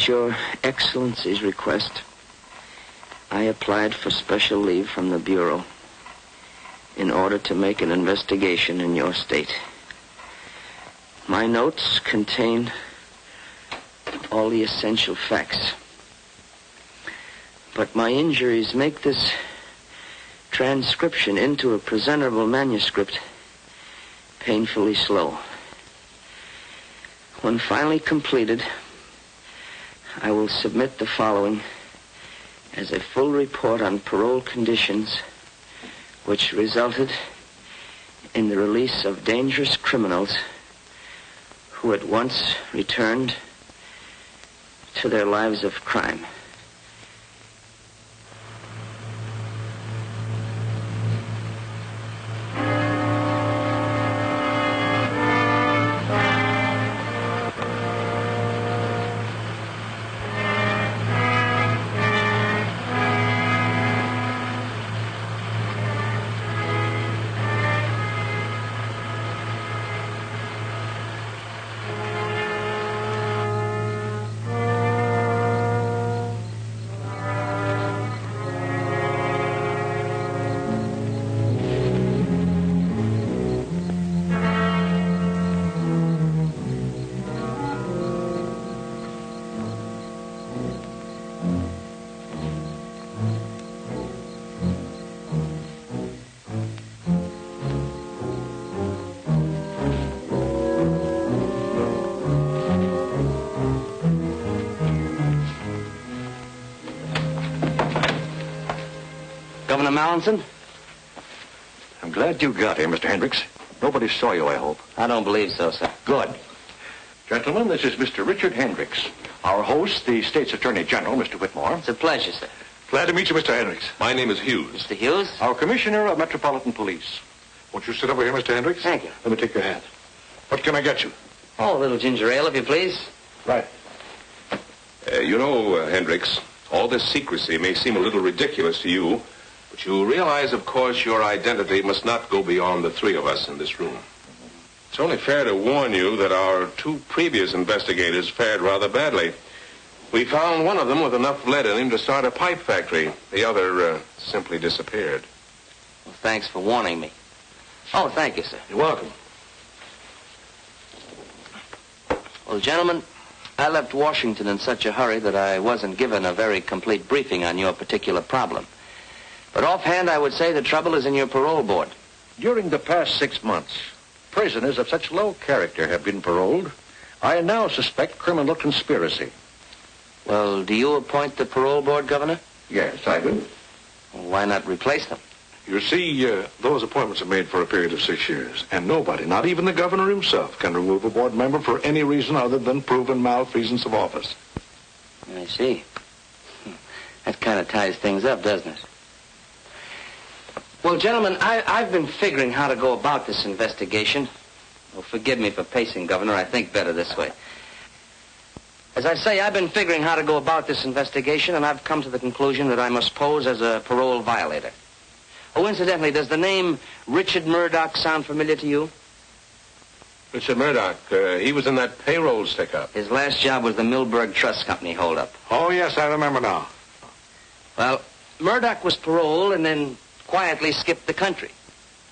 At your Excellency's request, I applied for special leave from the Bureau in order to make an investigation in your state. My notes contain all the essential facts. But my injuries make this transcription into a presentable manuscript painfully slow. When finally completed, I will submit the following as a full report on parole conditions which resulted in the release of dangerous criminals who at once returned to their lives of crime. Governor Mallinson? I'm glad you got here, Mr. Hendricks. Nobody saw you, I hope. I don't believe so, sir. Good. Gentlemen, this is Mr. Richard Hendricks. Our host, the State's Attorney General, Mr. Whitmore. It's a pleasure, sir. Glad to meet you, Mr. Hendricks. My name is Hughes. Mr. Hughes? Our Commissioner of Metropolitan Police. Won't you sit over here, Mr. Hendricks? Thank you. Let me take your hand. What can I get you? Oh, a little ginger ale, if you please. Right. Hendricks, all this secrecy may seem a little ridiculous to you, but you realize, of course, your identity must not go beyond the three of us in this room. It's only fair to warn you that our two previous investigators fared rather badly. We found one of them with enough lead in him to start a pipe factory. The other simply disappeared. Well, thanks for warning me. Oh, thank you, sir. You're welcome. Well, gentlemen, I left Washington in such a hurry that I wasn't given a very complete briefing on your particular problem. But offhand, I would say the trouble is in your parole board. During the past 6 months, prisoners of such low character have been paroled. I now suspect criminal conspiracy. Well, do you appoint the parole board, Governor? Yes, I do. Well, why not replace them? You see, those appointments are made for a period of 6 years, and nobody, not even the governor himself, can remove a board member for any reason other than proven malfeasance of office. I see. That kind of ties things up, doesn't it? Well, gentlemen, I've been figuring how to go about this investigation. Well, forgive me for pacing, Governor. I think better this way. As I say, I've been figuring how to go about this investigation, and I've come to the conclusion that I must pose as a parole violator. Oh, incidentally, does the name Richard Murdoch sound familiar to you? Richard Murdoch, he was in that payroll stick-up. His last job was the Milberg Trust Company holdup. Oh, yes, I remember now. Well, Murdoch was paroled and then quietly skipped the country.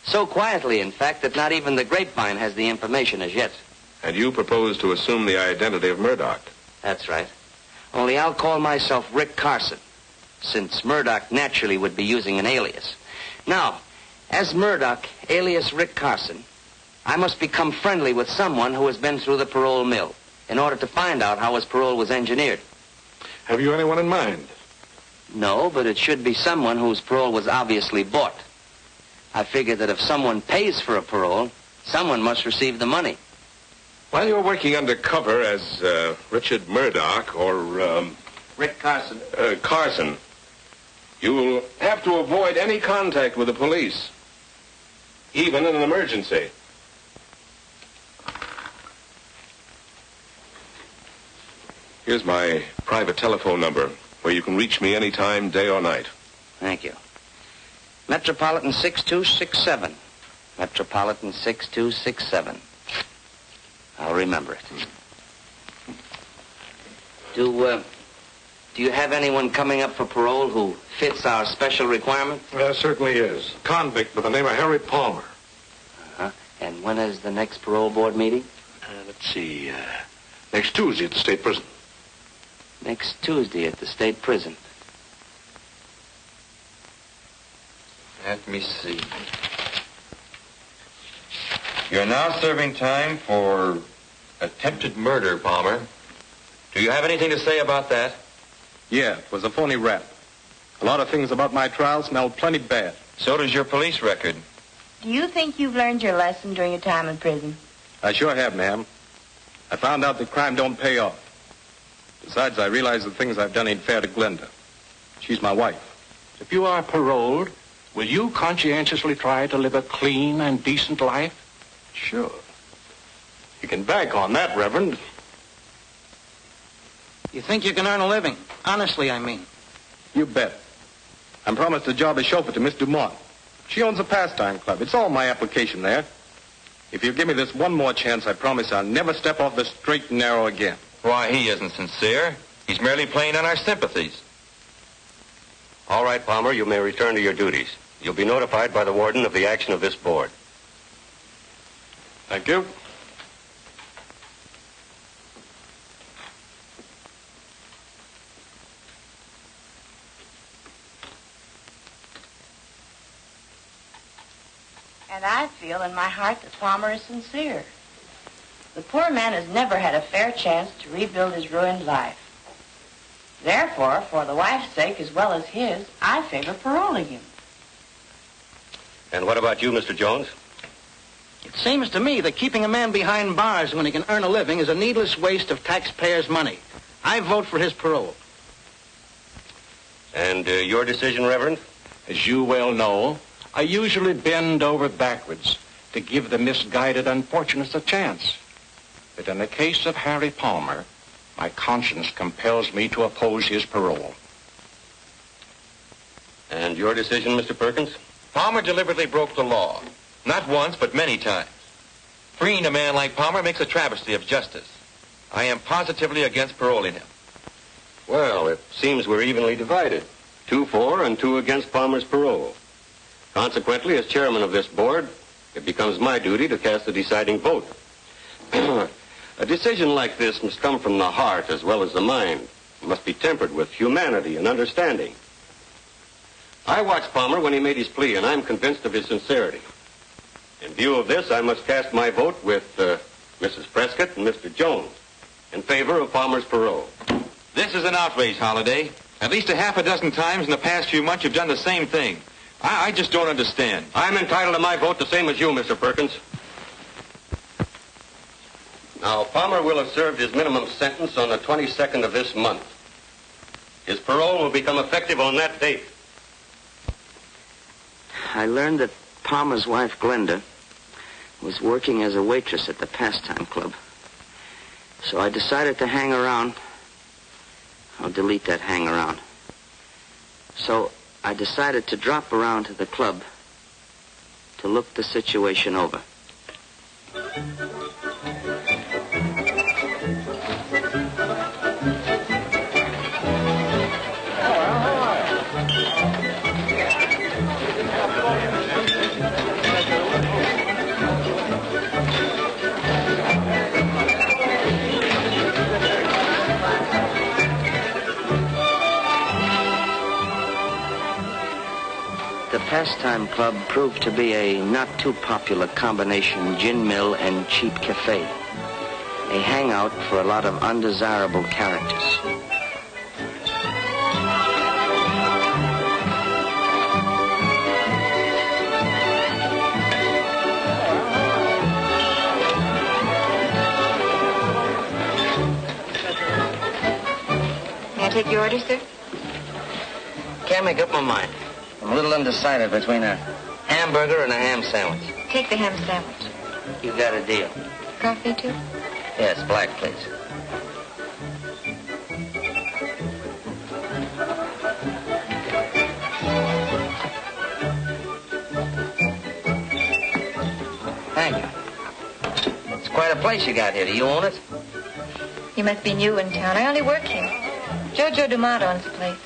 So quietly, in fact, that not even the grapevine has the information as yet. And you propose to assume the identity of Murdoch. That's right. Only I'll call myself Rick Carson, since Murdoch naturally would be using an alias. Now, as Murdoch, alias Rick Carson, I must become friendly with someone who has been through the parole mill in order to find out how his parole was engineered. Have you anyone in mind? No, but it should be someone whose parole was obviously bought. I figure that if someone pays for a parole, someone must receive the money. While you're working undercover as Richard Murdoch or Rick Carson. Carson, you'll have to avoid any contact with the police, even in an emergency. Here's my private telephone number, where you can reach me anytime, day or night. Thank you. Metropolitan 6267. Metropolitan 6267. I'll remember it. Do you have anyone coming up for parole who fits our special requirement? There certainly is. Convict by the name of Harry Palmer. Uh-huh. And when is the next parole board meeting? Let's see. Next Tuesday at the state prison. Next Tuesday at the state prison. Let me see. You're now serving time for attempted murder, Palmer. Do you have anything to say about that? Yeah, it was a phony rap. A lot of things about my trial smelled plenty bad. So does your police record. Do you think you've learned your lesson during your time in prison? I sure have, ma'am. I found out that crime don't pay off. Besides, I realize the things I've done ain't fair to Glenda. She's my wife. If you are paroled, will you conscientiously try to live a clean and decent life? Sure. You can bank on that, Reverend. You think you can earn a living? Honestly, I mean. You bet. I'm promised a job as chauffeur to Miss Dumont. She owns a pastime club. It's all my application there. If you give me this one more chance, I promise I'll never step off the straight and narrow again. Why, he isn't sincere. He's merely playing on our sympathies. All right, Palmer, you may return to your duties. You'll be notified by the warden of the action of this board. Thank you. And I feel in my heart that Palmer is sincere. The poor man has never had a fair chance to rebuild his ruined life. Therefore, for the wife's sake as well as his, I favor paroling him. And what about you, Mr. Jones? It seems to me that keeping a man behind bars when he can earn a living is a needless waste of taxpayers' money. I vote for his parole. And your decision, Reverend? As you well know, I usually bend over backwards to give the misguided unfortunates a chance. But in the case of Harry Palmer, my conscience compels me to oppose his parole. And your decision, Mr. Perkins? Palmer deliberately broke the law. Not once, but many times. Freeing a man like Palmer makes a travesty of justice. I am positively against paroling him. Well, it seems we're evenly divided. 2 for and 2 against Palmer's parole. Consequently, as chairman of this board, it becomes my duty to cast the deciding vote. A decision like this must come from the heart as well as the mind. It must be tempered with humanity and understanding. I watched Palmer when he made his plea, and I'm convinced of his sincerity. In view of this, I must cast my vote with Mrs. Prescott and Mr. Jones in favor of Palmer's parole. This is an outrage, Holliday. At least a half a dozen times in the past few months you've done the same thing. I just don't understand. I'm entitled to my vote the same as you, Mr. Perkins. Now, Palmer will have served his minimum sentence on the 22nd of this month. His parole will become effective on that date. I learned that Palmer's wife, Glenda, was working as a waitress at the pastime club. So I decided to hang around. I'll delete that hang around. So I decided to drop around to the club to look the situation over. The Pastime Club proved to be a not too popular combination gin mill and cheap cafe. A hangout for a lot of undesirable characters. May I take your order, sir? Can't make up my mind. I'm a little undecided between a hamburger and a ham sandwich. Take the ham sandwich. You got a deal. Coffee, too? Yes, black, please. Thank you. It's quite a place you got here. Do you own it? You must be new in town. I only work here. Jojo Dumont owns the place.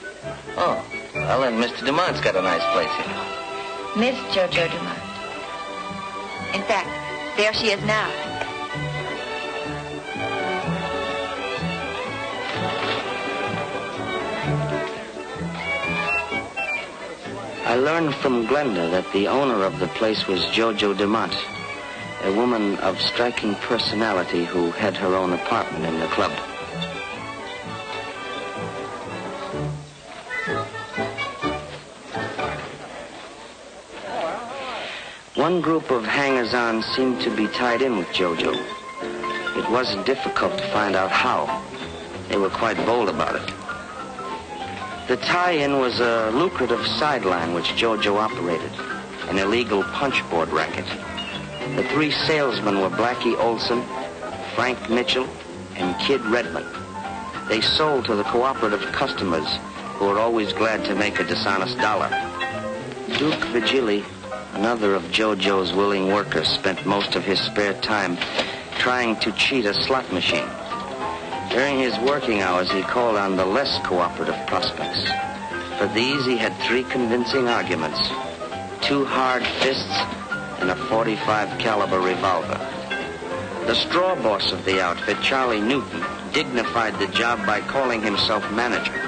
Oh, well, then Mr. Dumont's got a nice place here. Miss Jojo Dumont. In fact, there she is now. I learned from Glenda that the owner of the place was Jojo Dumont, a woman of striking personality who had her own apartment in the club. One group of hangers-on seemed to be tied in with Jojo. It wasn't difficult to find out how. They were quite bold about it. The tie-in was a lucrative sideline which Jojo operated, an illegal punchboard racket. The three salesmen were Blackie Olson, Frank Mitchell, and Kid Redmond. They sold to the cooperative customers who were always glad to make a dishonest dollar. Duke Vigili, another of Jojo's willing workers, spent most of his spare time trying to cheat a slot machine. During his working hours, he called on the less cooperative prospects. For these, he had 3 convincing arguments, 2 hard fists, and a .45 caliber revolver. The straw boss of the outfit, Charlie Newton, dignified the job by calling himself manager.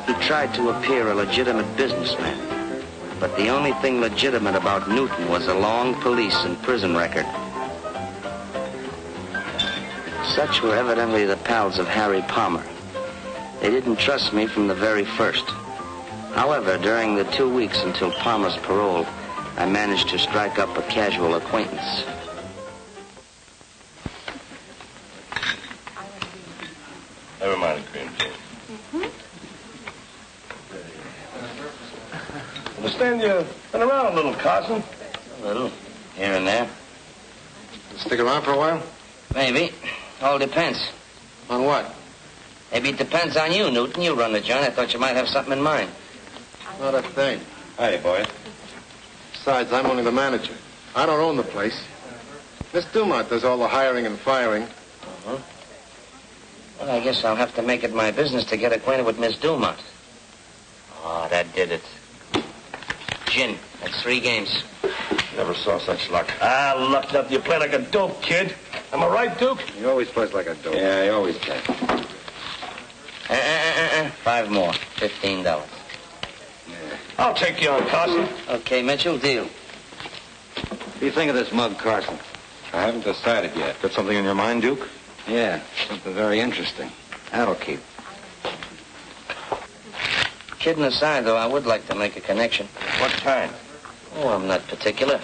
He tried to appear a legitimate businessman, but the only thing legitimate about Newton was a long police and prison record. Such were evidently the pals of Harry Palmer. They didn't trust me from the very first. However, during the 2 weeks until Palmer's parole, I managed to strike up a casual acquaintance. Never mind, cream cheese. Understand you've been around a little, Carson. A little, here and there. Stick around for a while? Maybe. All depends. On what? Maybe it depends on you, Newton. You run the joint. I thought you might have something in mind. Not a thing. Hi, boy. Besides, I'm only the manager. I don't own the place. Miss Dumont does all the hiring and firing. Uh-huh. Well, I guess I'll have to make it my business to get acquainted with Miss Dumont. Oh, that did it. Gin. That's 3 games. Never saw such luck. Lucked up. You play like a dope, kid. Am I right, Duke? He always plays like a dope. Yeah, he always plays. 5 more. $15. I'll take you on, Carson. Okay, Mitchell, deal. What do you think of this mug, Carson? I haven't decided yet. Got something in your mind, Duke? Yeah, something very interesting. That'll keep. Kidding aside, though, I would like to make a connection. What kind? Oh, I'm not particular.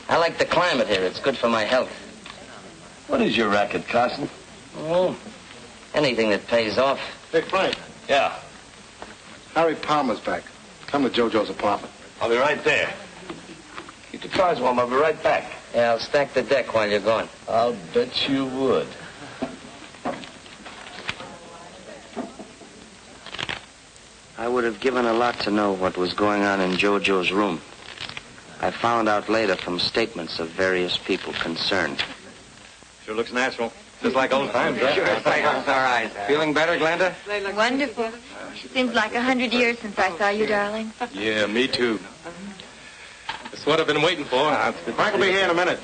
I like the climate here. It's good for my health. What is your racket, Carson? Oh, anything that pays off. Hey, Frank. Yeah. Harry Palmer's back. Come to Jojo's apartment. I'll be right there. Keep the cars warm. I'll be right back. Yeah, I'll stack the deck while you're gone. I'll bet you would. I would have given a lot to know what was going on in Jojo's room. I found out later from statements of various people concerned. Sure looks natural. Just like old times, right? Sure, it's like all right. Feeling better, Glenda? Wonderful. Seems like 100 years since I saw you, darling. Yeah, me too. That's what I've been waiting for. Frank will be here in a minute.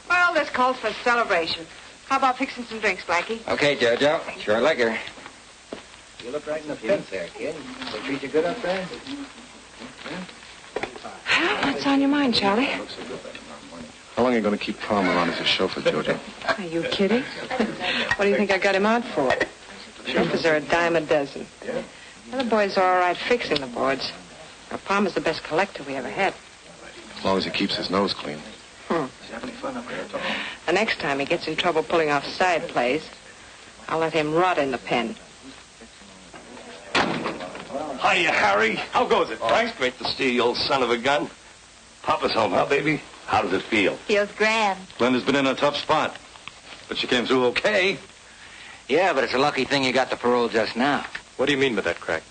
Well, this calls for a celebration. How about fixing some drinks, Blackie? Okay, Jojo. Sure liquor. You look right in the fence there, kid. They treat you good up there? What's on your mind, Charlie? How long are you going to keep Palmer on as a chauffeur, Jojo? Are you kidding? What do you think I got him out for? Chauffeurs are a dime a dozen. The other boys are all right fixing the boards. Now, Palmer's the best collector we ever had. As long as he keeps his nose clean. The next time he gets in trouble pulling off side plays, I'll let him rot in the pen. Hiya, Harry. How goes it, Frank? It's great to see you, old son of a gun. Papa's home, huh, baby? How does it feel? Feels grand. Glenda's been in a tough spot, but she came through okay. Yeah, but it's a lucky thing you got the parole just now. What do you mean by that, Crack?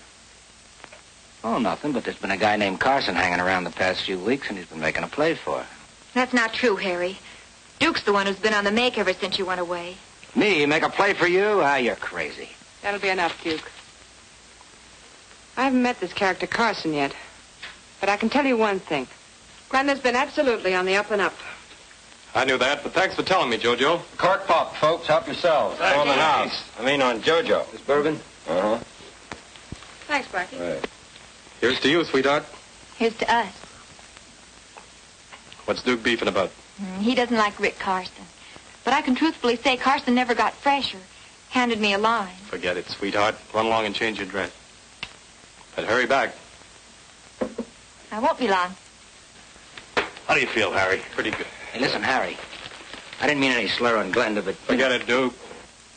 Oh, nothing, but there's been a guy named Carson hanging around the past few weeks, and he's been making a play for her. That's not true, Harry. Duke's the one who's been on the make ever since you went away. Me? Make a play for you? Ah, you're crazy. That'll be enough, Duke. I haven't met this character Carson yet. But I can tell you one thing. Glenda's been absolutely on the up and up. I knew that, but thanks for telling me, Jojo. Cork pop, folks. Help yourselves. Thank On the you. house. I mean on Jojo. This bourbon? Uh-huh. Thanks, Blackie. Right. Here's to you, sweetheart. Here's to us. What's Duke beefing about? He doesn't like Rick Carson. But I can truthfully say Carson never got fresher. Handed me a line. Forget it, sweetheart. Run along and change your dress. But hurry back. I won't be long. How do you feel, Harry? Pretty good. Hey, listen, Harry. I didn't mean any slur on Glenda, but... Forget it, Duke.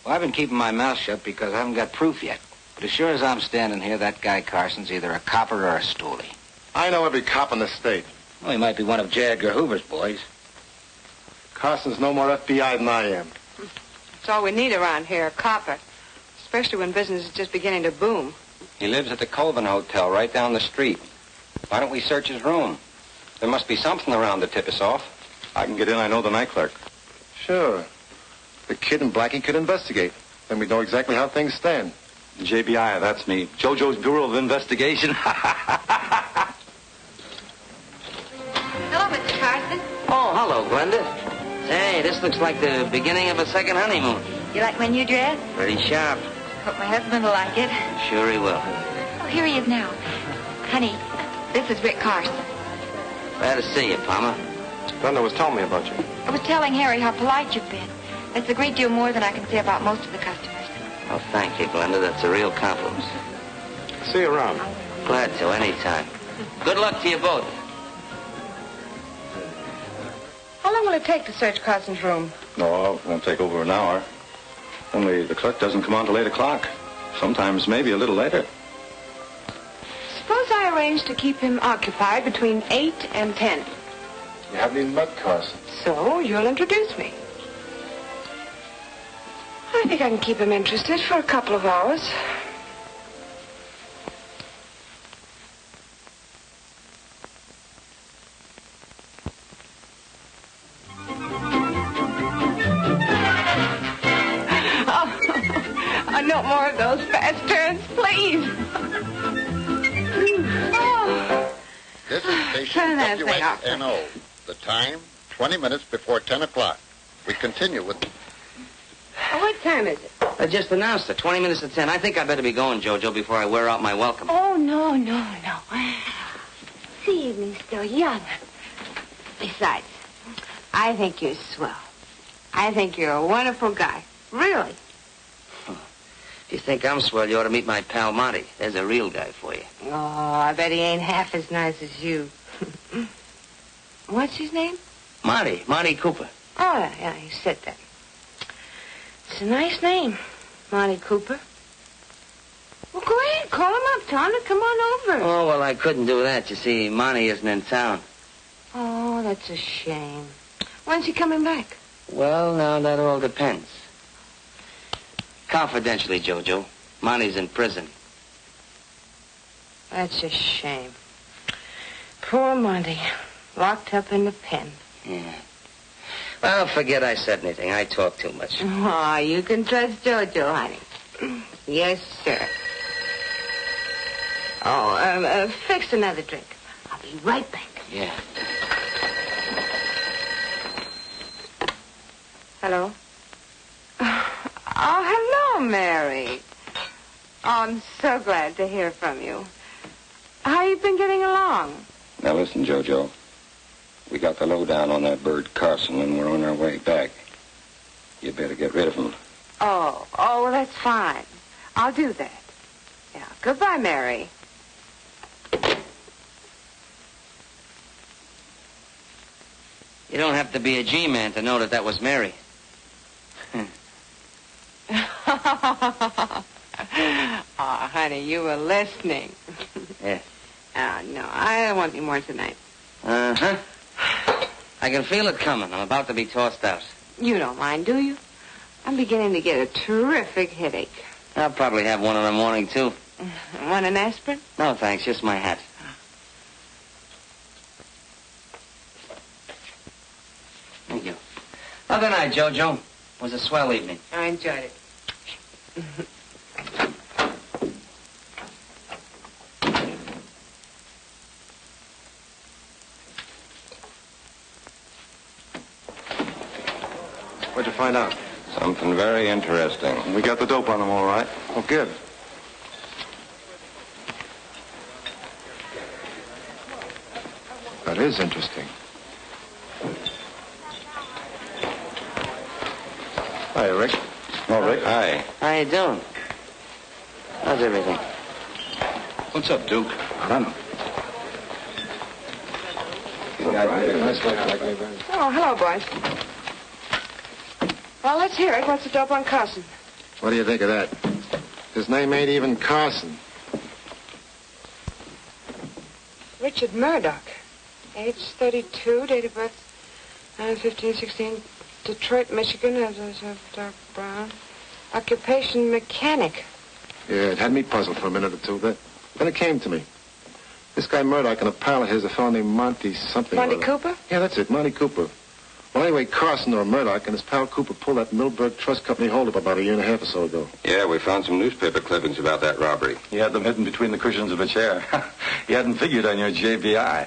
Well, I've been keeping my mouth shut because I haven't got proof yet. But as sure as I'm standing here, that guy Carson's either a copper or a stoolie. I know every cop in the state. Well, he might be one of J. Edgar Hoover's boys. Carson's no more FBI than I am. That's all we need around here, a copper. Especially when business is just beginning to boom. He lives at the Colvin Hotel right down the street. Why don't we search his room? There must be something around to tip us off. I can get in. I know the night clerk. Sure. The kid and Blackie could investigate. Then we'd know exactly how things stand. JBI, that's me. JoJo's Bureau of Investigation. Hello, Mr. Carson. Oh, hello, Glenda. Hey, this looks like the beginning of a second honeymoon. You like my new dress? Pretty sharp. Hope my husband will like it. Sure he will. Oh, here he is now. Honey, this is Rick Carson. Glad to see you, Palmer. Glenda was telling me about you. I was telling Harry how polite you've been. That's a great deal more than I can say about most of the customers. Oh, thank you, Glenda. That's a real compliment. See you around. Glad to, anytime. Good luck to you both. How long will it take to search Carson's room? No, it won't take over an hour. Only the clerk doesn't come on till 8 o'clock. Sometimes maybe a little later. Suppose I arrange to keep him occupied between 8 and 10. You haven't even met Carson. So you'll introduce me. I think I can keep him interested for a couple of hours. Oh, no more of those fast turns, please. Oh. This is station Turn that thing off. WXNO. The time, 20 minutes before 10 o'clock. We continue with... What time is it? I just announced it, 20 minutes to 10. I think I better be going, Jojo, before I wear out my welcome. Oh, no. The evening's still young. Besides, I think you're swell. I think you're a wonderful guy. Really. If you think I'm swell, you ought to meet my pal Monty. There's a real guy for you. Oh, I bet he ain't half as nice as you. What's his name? Monty Cooper. Oh, yeah, you said that. It's a nice name, Monty Cooper. Well, go ahead, call him up, Tom, and come on over. Oh, well, I couldn't do that. You see, Monty isn't in town. Oh, that's a shame. When's he coming back? Well, now, that all depends. Confidentially, Jojo, Monty's in prison. That's a shame. Poor Monty, locked up in the pen. Yeah. Well, forget I said anything. I talk too much. Oh, you can trust Jojo, honey. Yes, sir. Oh, fix another drink. I'll be right back. Yeah. Hello? Oh, hello, Mary. Oh, I'm so glad to hear from you. How you been getting along? Now listen, Jojo. We got the lowdown on that bird Carson, and we're on our way back. You better get rid of him. Oh, well, that's fine. I'll do that. Yeah, goodbye, Mary. You don't have to be a G-man to know that that was Mary. Oh, honey, you were listening. Yeah. Oh, no, I don't want any more tonight. Uh-huh. I can feel it coming. I'm about to be tossed out. You don't mind, do you? I'm beginning to get a terrific headache. I'll probably have one in the morning, too. Want an aspirin? No, thanks. Just my hat. Thank you. Well, good night, Jojo. It was a swell evening. I enjoyed it. What'd you find out? Something very interesting. We got the dope on them all right. Oh, good. That is interesting. Hi, Rick. Oh, Rick. Hi. How you doing? How's everything? What's up, Duke? I don't know. Oh, hello, boys. Well, let's hear it. What's the dope on Carson? What do you think of that? His name ain't even Carson. Richard Murdoch. Age 32, date of birth 9/15/16, Detroit, Michigan, as dark brown. Occupation mechanic. Yeah, it had me puzzled for a minute or two. Then it came to me. This guy Murdoch and a pal of his, a fellow named Monty something. Monty Cooper? Yeah, that's it, Monty Cooper. Well, anyway, Carson or Murdoch and his pal Cooper pulled that Milberg Trust Company holdup about a year and a half or so ago. Yeah, we found some newspaper clippings about that robbery. He had them hidden between the cushions of a chair. He hadn't figured on your JBI.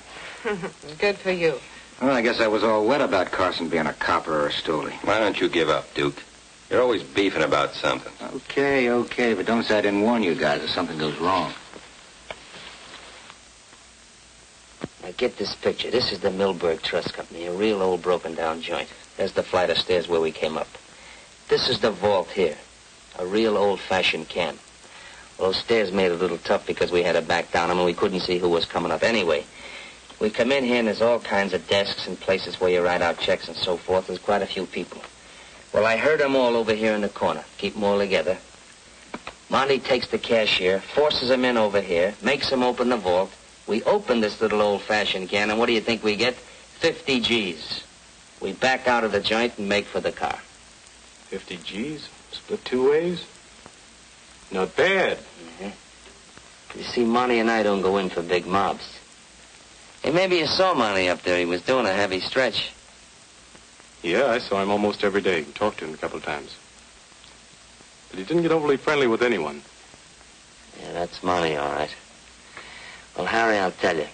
Good for you. Well, I guess I was all wet about Carson being a copper or a stoolie. Why don't you give up, Duke? You're always beefing about something. Okay, but don't say I didn't warn you guys if something goes wrong. Now get this picture. This is the Milberg Trust Company, a real old broken-down joint. There's the flight of stairs where we came up. This is the vault here, a real old-fashioned camp. Well, those stairs made it a little tough because we had to back down them and we couldn't see who was coming up anyway. We come in here and there's all kinds of desks and places where you write out checks and so forth. There's quite a few people. Well, I heard them all over here in the corner. Keep them all together. Monty takes the cashier, forces him in over here, makes him open the vault. We open this little old-fashioned can, and what do you think we get? 50 G's. We back out of the joint and make for the car. 50 G's? Split two ways? Not bad. Mm-hmm. You see, Monty and I don't go in for big mobs. Hey, maybe you saw Monty up there. He was doing a heavy stretch. Yeah, I saw him almost every day. Talked to him a couple of times. But he didn't get overly friendly with anyone. Yeah, that's Monty, all right. Well, Harry, I'll tell you.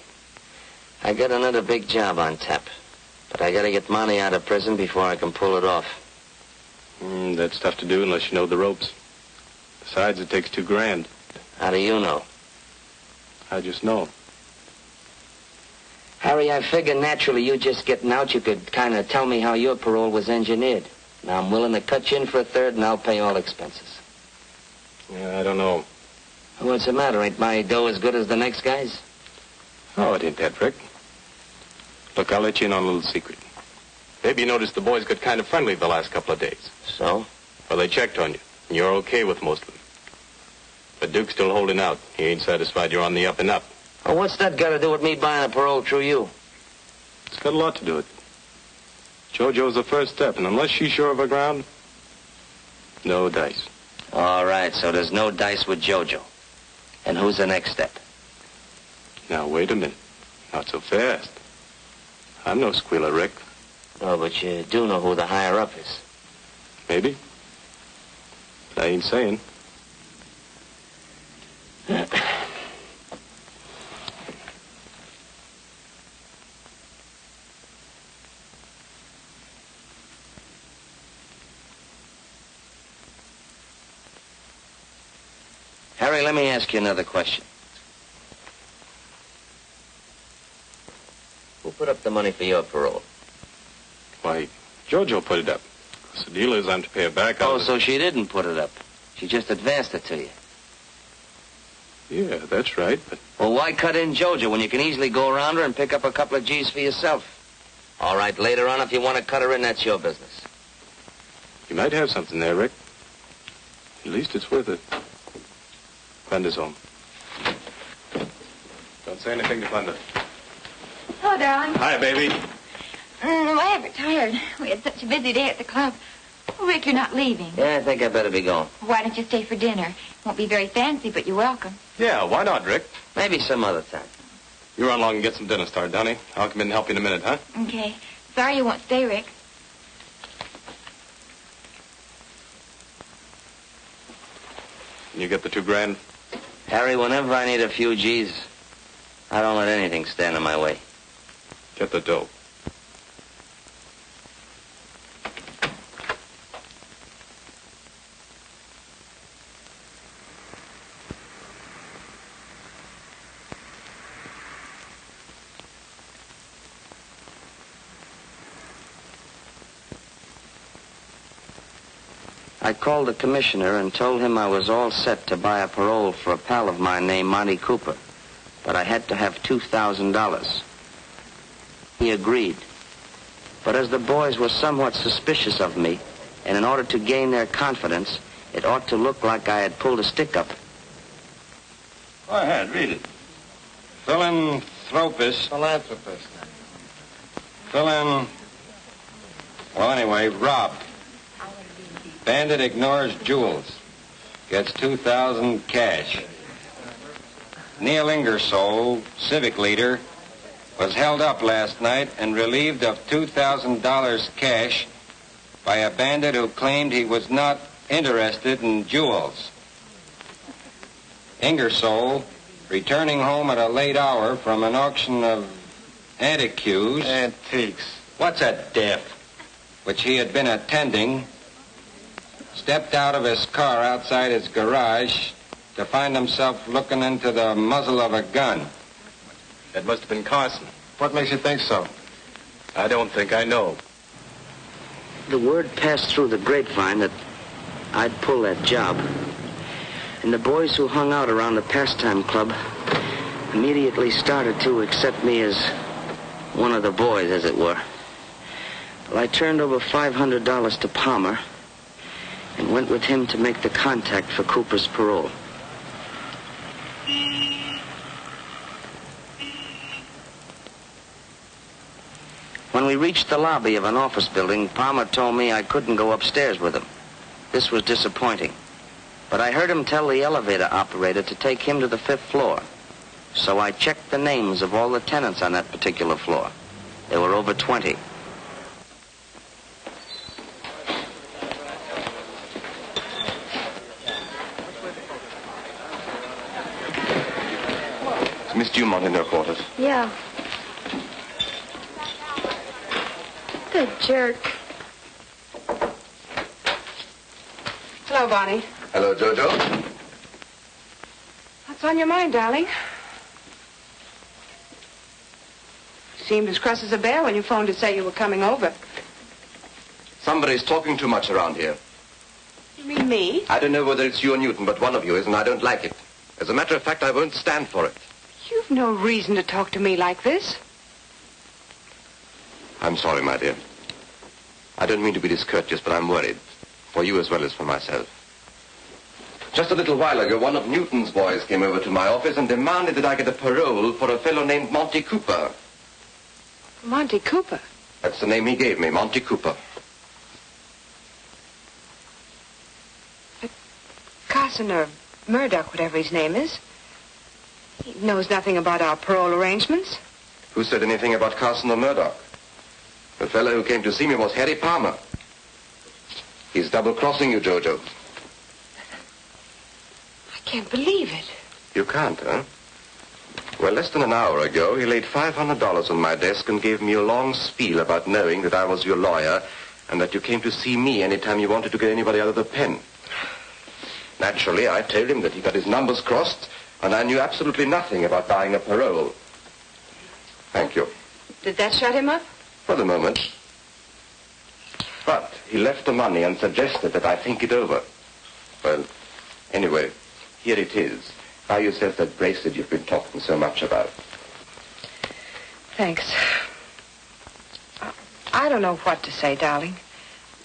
I got another big job on tap. But I gotta get Monty out of prison before I can pull it off. That's tough to do unless you know the ropes. Besides, it takes $2,000. How do you know? I just know. Harry, I figure naturally you just getting out, you could kind of tell me how your parole was engineered. Now, I'm willing to cut you in for a third, and I'll pay all expenses. Yeah, I don't know. What's the matter? Ain't my dough as good as the next guy's? Oh, it ain't that, Rick. Look, I'll let you in on a little secret. Maybe you noticed the boys got kind of friendly the last couple of days. So? Well, they checked on you, and you're okay with most of them. But Duke's still holding out. He ain't satisfied you're on the up and up. Well, what's that got to do with me buying a parole through you? It's got a lot to do with it. JoJo's the first step, and unless she's sure of her ground, no dice. All right, so there's no dice with JoJo. And who's the next step? Now, wait a minute. Not so fast. I'm no squealer, Rick. Oh, but you do know who the higher-up is. Maybe. But I ain't saying. Harry, let me ask you another question. Who put up the money for your parole? Why, JoJo put it up. Because the deal is I'm to pay her back. Oh, so she didn't put it up. She just advanced it to you. Yeah, that's right, but... Well, why cut in JoJo when you can easily go around her and pick up a couple of G's for yourself? All right, later on, if you want to cut her in, that's your business. You might have something there, Rick. At least it's worth it. Glenda's home. Don't say anything to Glenda. Hello, darling. Hi, baby. I ever tired. We had such a busy day at the club. Oh, Rick, you're not leaving. Yeah, I think I better be going. Why don't you stay for dinner? Won't be very fancy, but you're welcome. Yeah, why not, Rick? Maybe some other time. You run along and get some dinner started, Donnie. I'll come in and help you in a minute, huh? Okay. Sorry you won't stay, Rick. Can you get the $2,000? Harry, whenever I need a few G's, I don't let anything stand in my way. Get the dope. I called the commissioner and told him I was all set to buy a parole for a pal of mine named Monty Cooper, but I had to have $2,000. He agreed. But as the boys were somewhat suspicious of me, and in order to gain their confidence, it ought to look like I had pulled a stick-up. Go ahead, read it. Philanthropist. Well, anyway, robbed. Bandit ignores jewels. Gets $2,000 cash. Neil Ingersoll, civic leader, was held up last night and relieved of $2,000 cash by a bandit who claimed he was not interested in jewels. Ingersoll, returning home at a late hour from an auction of antiques. What's a diff? Which he had been attending, stepped out of his car outside his garage to find himself looking into the muzzle of a gun. That must have been Carson. What makes you think so? I don't think I know. The word passed through the grapevine that I'd pull that job. And the boys who hung out around the pastime club immediately started to accept me as one of the boys, as it were. Well, I turned over $500 to Palmer and went with him to make the contact for Cooper's parole. When we reached the lobby of an office building, Palmer told me I couldn't go upstairs with him. This was disappointing. But I heard him tell the elevator operator to take him to the 5th floor. So I checked the names of all the tenants on that particular floor. There were over 20. Is Miss Dumont in her quarters? Yeah. The jerk. Hello, Bonnie. Hello, Jojo. What's on your mind, darling? Seemed as cross as a bear when you phoned to say you were coming over. Somebody's talking too much around here. You mean me? I don't know whether it's you or Newton, but one of you is, and I don't like it. As a matter of fact, I won't stand for it. You've no reason to talk to me like this. I'm sorry, my dear. I don't mean to be discourteous, but I'm worried. For you as well as for myself. Just a little while ago, one of Newton's boys came over to my office and demanded that I get a parole for a fellow named Monty Cooper. Monty Cooper? That's the name he gave me, Monty Cooper. But Carson or Murdoch, whatever his name is, he knows nothing about our parole arrangements. Who said anything about Carson or Murdoch? The fellow who came to see me was Harry Palmer. He's double-crossing you, Jojo. I can't believe it. You can't, huh? Well, less than an hour ago, he laid $500 on my desk and gave me a long spiel about knowing that I was your lawyer and that you came to see me anytime you wanted to get anybody out of the pen. Naturally, I told him that he got his numbers crossed and I knew absolutely nothing about buying a parole. Thank you. Did that shut him up? For the moment. But he left the money and suggested that I think it over. Well, anyway, here it is. Buy yourself that bracelet you've been talking so much about. Thanks. I don't know what to say, darling.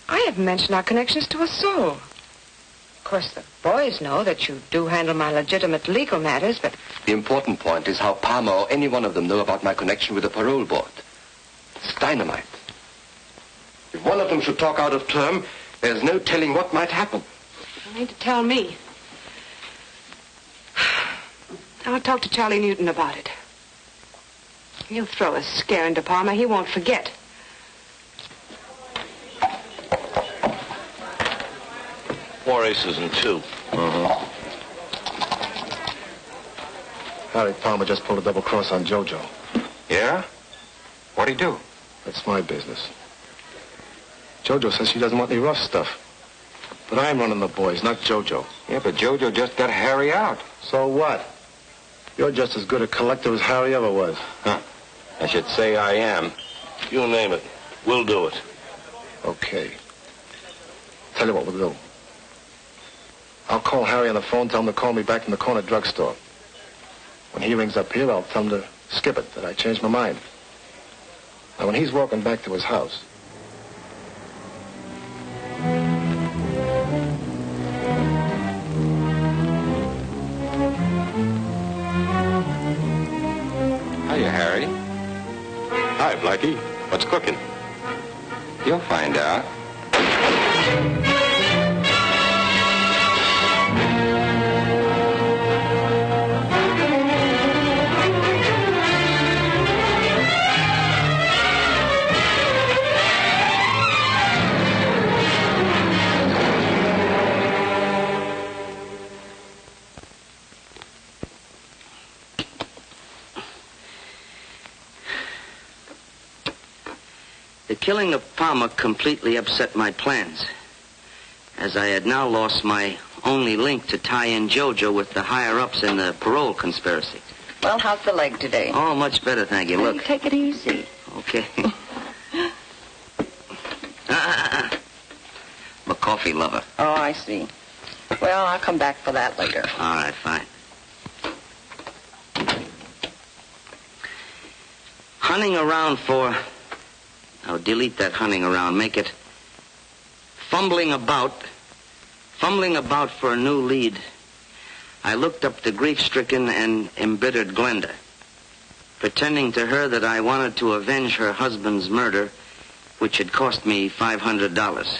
I haven't mentioned our connections to a soul. Of course, the boys know that you do handle my legitimate legal matters, but... The important point is how Palmer or any one of them know about my connection with the parole board. It's dynamite. If one of them should talk out of term, there's no telling what might happen. You need to tell me. I'll talk to Charlie Newton about it. He'll throw a scare into Palmer. He won't forget. 4 aces and 2. Harry Palmer just pulled a double cross on JoJo. Yeah? What'd he do? That's my business. JoJo says she doesn't want any rough stuff. But I'm running the boys, not JoJo. Yeah, but JoJo just got Harry out. So what? You're just as good a collector as Harry ever was. Huh. I should say I am. You name it. We'll do it. Okay. Tell you what we'll do. I'll call Harry on the phone, tell him to call me back from the corner drugstore. When he rings up here, I'll tell him to skip it, that I changed my mind. Now, when he's walking back to his house... Hiya, Harry. Hi, Blackie. What's cooking? You'll find out. The killing of Palmer completely upset my plans, as I had now lost my only link to tie in JoJo with the higher-ups in the parole conspiracy. Well, how's the leg today? Oh, much better, thank you. Look. Take it easy. Okay. I'm a coffee lover. Oh, I see. Well, I'll come back for that later. All right, fine. Hunting around for... Now, delete that hunting around. Make it fumbling about for a new lead. I looked up the grief-stricken and embittered Glenda, pretending to her that I wanted to avenge her husband's murder, which had cost me $500.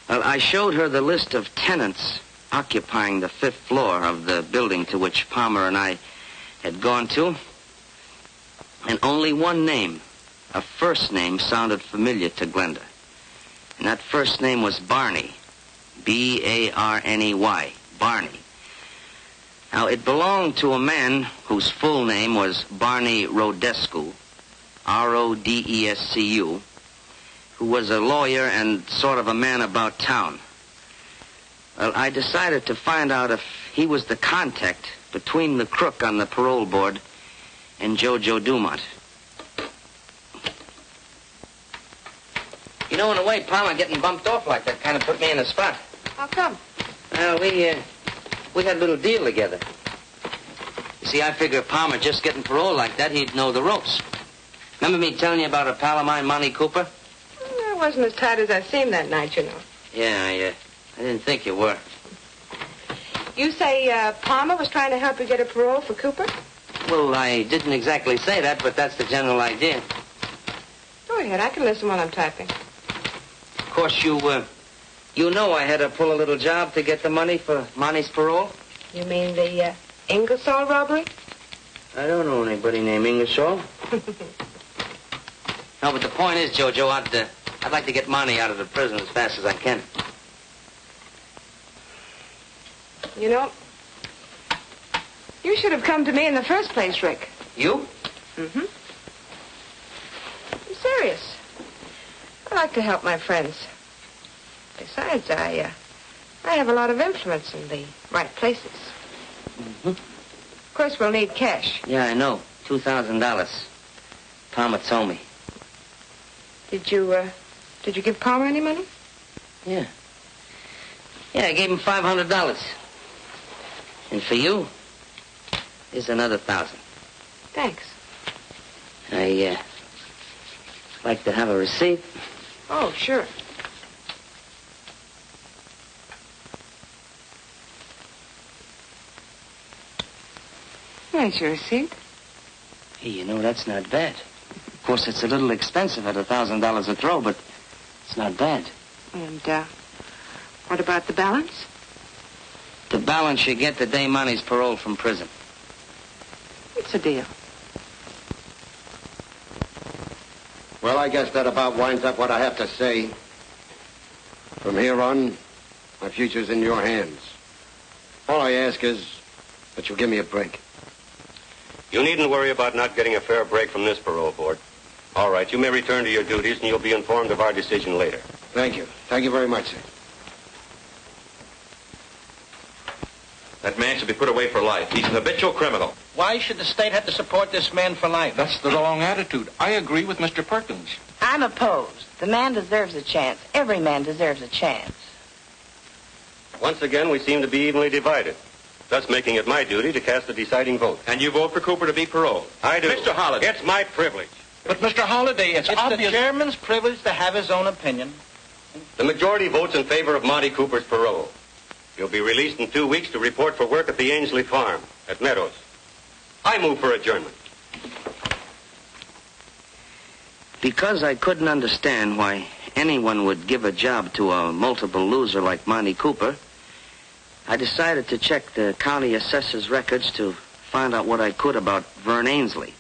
Well, I showed her the list of tenants occupying the 5th floor of the building to which Palmer and I had gone to, and only one name, a first name, sounded familiar to Glenda. And that first name was Barney. B-A-R-N-E-Y. Barney. Now, it belonged to a man whose full name was Barney Rodescu, R-O-D-E-S-C-U, who was a lawyer and sort of a man about town. Well, I decided to find out if he was the contact between the crook on the parole board and JoJo Dumont. You know, in a way, Palmer getting bumped off like that kind of put me in a spot. How come? Well, we had a little deal together. You see, I figure if Palmer just getting parole like that, he'd know the ropes. Remember me telling you about a pal of mine, Monty Cooper? I wasn't as tight as I seemed that night, you know. Yeah, I didn't think you were. You say Palmer was trying to help you get a parole for Cooper? Well, I didn't exactly say that, but that's the general idea. Go ahead, I can listen while I'm typing. Of course, you know I had to pull a little job to get the money for Monty's parole. You mean the Ingersoll robbery? I don't know anybody named Ingersoll. No, but the point is, JoJo, I'd like to get Monty out of the prison as fast as I can. You know, you should have come to me in the first place, Rick. You? Mm-hmm. I'm serious. I like to help my friends. Besides, I have a lot of influence in the right places. Mm-hmm. Of course, we'll need cash. Yeah, I know. $2,000. Palmer told me. Did you give Palmer any money? Yeah. Yeah, I gave him $500. And for you, here's another 1,000. Thanks. I like to have a receipt. Oh, sure. There's your receipt. Hey, you know, that's not bad. Of course, it's a little expensive at $1,000 a throw, but it's not bad. And, what about the balance? The balance you get the day Monty's paroled from prison. It's a deal. Well, I guess that about winds up what I have to say. From here on, my future's in your hands. All I ask is that you give me a break. You needn't worry about not getting a fair break from this parole board. All right, you may return to your duties, and you'll be informed of our decision later. Thank you. Thank you very much, sir. That man should be put away for life. He's an habitual criminal. Why should the state have to support this man for life? That's the wrong attitude. I agree with Mr. Perkins. I'm opposed. The man deserves a chance. Every man deserves a chance. Once again, we seem to be evenly divided, thus making it my duty to cast the deciding vote. And you vote for Cooper to be paroled? I do. Mr. Holliday. It's my privilege. But, Mr. Holliday, it's obvious... the chairman's privilege to have his own opinion. The majority votes in favor of Monty Cooper's parole. He'll be released in 2 weeks to report for work at the Ainsley farm at Meadows. I move for adjournment. Because I couldn't understand why anyone would give a job to a multiple loser like Monty Cooper, I decided to check the county assessor's records to find out what I could about Vern Ainsley.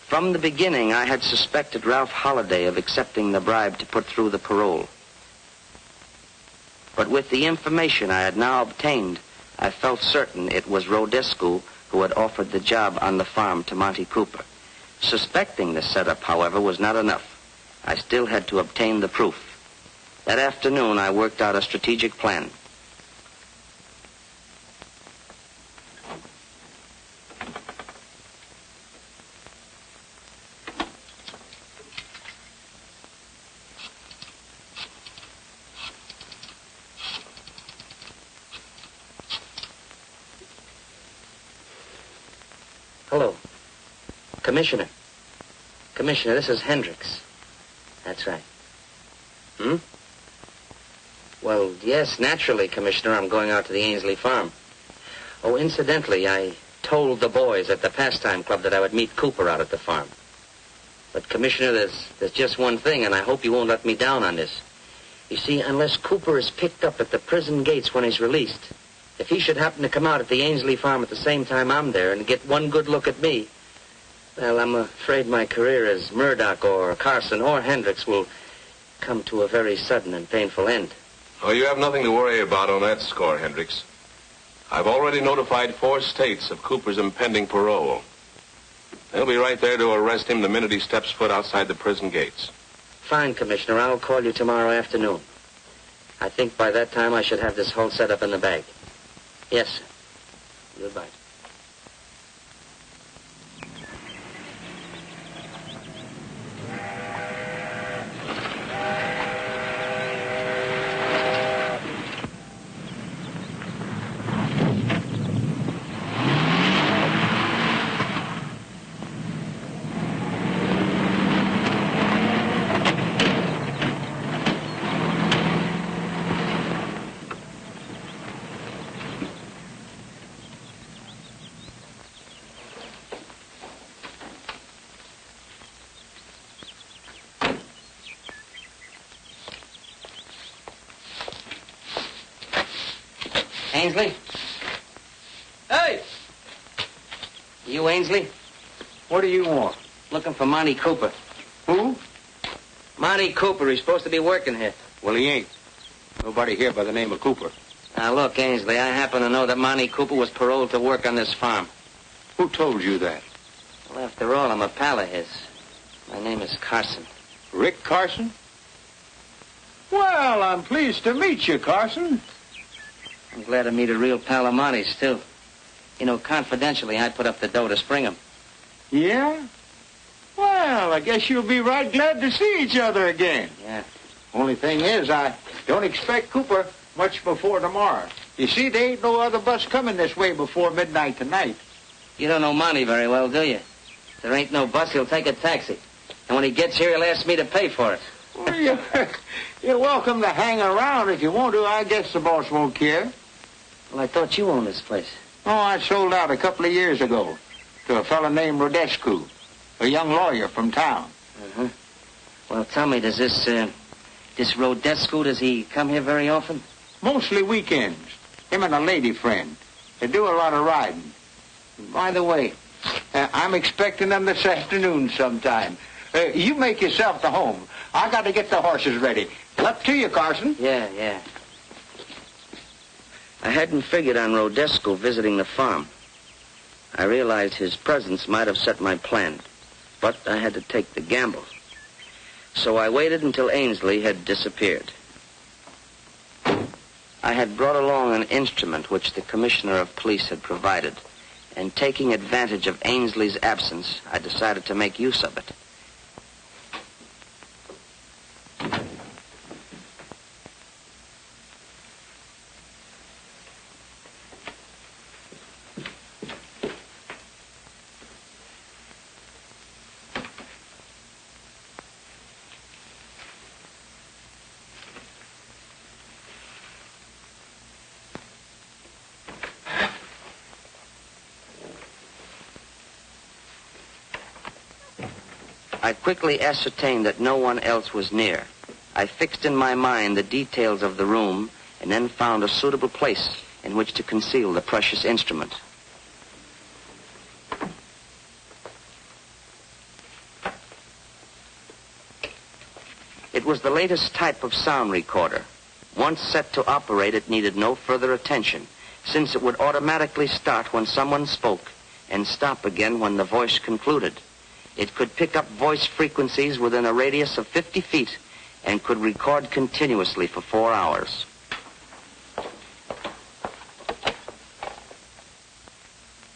From the beginning, I had suspected Ralph Holliday of accepting the bribe to put through the parole. But with the information I had now obtained, I felt certain it was Rodescu who had offered the job on the farm to Monty Cooper. Suspecting the setup, however, was not enough. I still had to obtain the proof. That afternoon, I worked out a strategic plan. Hello. Commissioner. Commissioner, this is Hendricks. That's right. Well, yes, naturally, Commissioner, I'm going out to the Ainsley farm. Oh, incidentally, I told the boys at the pastime club that I would meet Cooper out at the farm. But, Commissioner, there's just one thing, and I hope you won't let me down on this. You see, unless Cooper is picked up at the prison gates when he's released, if he should happen to come out at the Ainsley farm at the same time I'm there and get one good look at me, well, I'm afraid my career as Murdoch or Carson or Hendricks will come to a very sudden and painful end. Oh, you have nothing to worry about on that score, Hendricks. I've already notified 4 states of Cooper's impending parole. They'll be right there to arrest him the minute he steps foot outside the prison gates. Fine, Commissioner. I'll call you tomorrow afternoon. I think by that time I should have this whole setup in the bag. Yes, sir. Goodbye. Ainsley? Hey! You Ainsley? What do you want? Looking for Monty Cooper. Who? Monty Cooper. He's supposed to be working here. Well, he ain't. Nobody here by the name of Cooper. Now, look, Ainsley, I happen to know that Monty Cooper was paroled to work on this farm. Who told you that? Well, after all, I'm a pal of his. My name is Carson. Rick Carson? Well, I'm pleased to meet you, Carson. I'm glad to meet a real pal of Monty's, too. You know, confidentially, I put up the dough to spring him. Yeah? Well, I guess you'll be right glad to see each other again. Yeah. Only thing is, I don't expect Cooper much before tomorrow. You see, there ain't no other bus coming this way before midnight tonight. You don't know Monty very well, do you? If there ain't no bus, he'll take a taxi. And when he gets here, he'll ask me to pay for it. Well, you're welcome to hang around if you want to. I guess the boss won't care. Well, I thought you owned this place. Oh, I sold out a couple of years ago to a fellow named Rodescu, a young lawyer from town. Uh-huh. Well, tell me, does this Rodescu, does he come here very often? Mostly weekends. Him and a lady friend. They do a lot of riding. By the way, I'm expecting them this afternoon sometime. You make yourself to home. I got to get the horses ready. Up to you, Carson. Yeah. I hadn't figured on Rodescu visiting the farm. I realized his presence might have set my plan, but I had to take the gamble. So I waited until Ainsley had disappeared. I had brought along an instrument which the commissioner of police had provided, and taking advantage of Ainsley's absence, I decided to make use of it. I quickly ascertained that no one else was near. I fixed in my mind the details of the room and then found a suitable place in which to conceal the precious instrument. It was the latest type of sound recorder. Once set to operate, it needed no further attention, since it would automatically start when someone spoke and stop again when the voice concluded. It could pick up voice frequencies within a radius of 50 feet and could record continuously for 4 hours.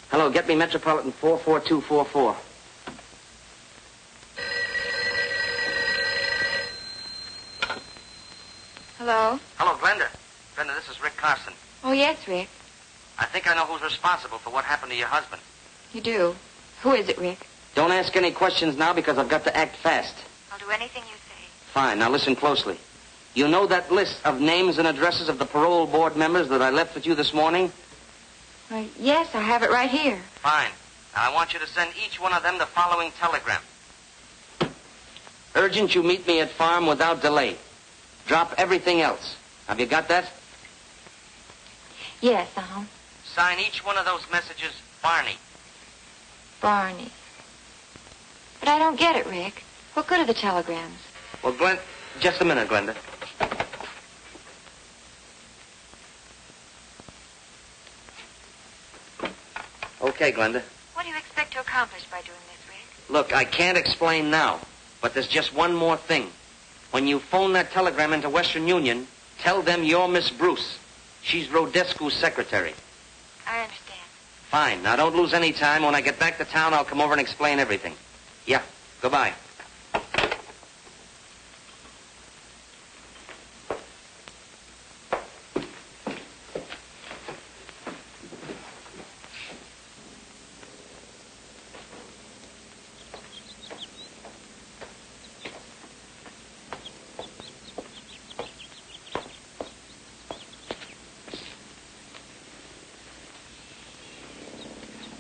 Hello, get me Metropolitan 44244. Hello? Hello, Glenda. Glenda, this is Rick Carson. Oh, yes, Rick. I think I know who's responsible for what happened to your husband. You do? Who is it, Rick? Don't ask any questions now because I've got to act fast. I'll do anything you say. Fine. Now listen closely. You know that list of names and addresses of the parole board members that I left with you this morning? Yes, I have it right here. Fine. Now I want you to send each one of them the following telegram. Urgent you meet me at farm without delay. Drop everything else. Have you got that? Yes, Sign each one of those messages Barney. Barney. But I don't get it, Rick. What good are the telegrams? Well, Glenn, just a minute, Glenda. Okay, Glenda. What do you expect to accomplish by doing this, Rick? Look, I can't explain now, but there's just one more thing. When you phone that telegram into Western Union, tell them you're Miss Bruce. She's Rodescu's secretary. I understand. Fine. Now, don't lose any time. When I get back to town, I'll come over and explain everything. Yeah. Goodbye.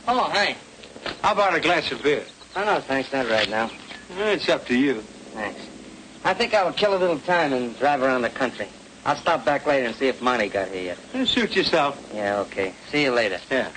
Oh, Hank. How about a glass of beer? Oh, no, thanks. Not right now. It's up to you. Thanks. I think I'll kill a little time and drive around the country. I'll stop back later and see if Monty got here yet. Suit yourself. Yeah, okay. See you later. Yeah.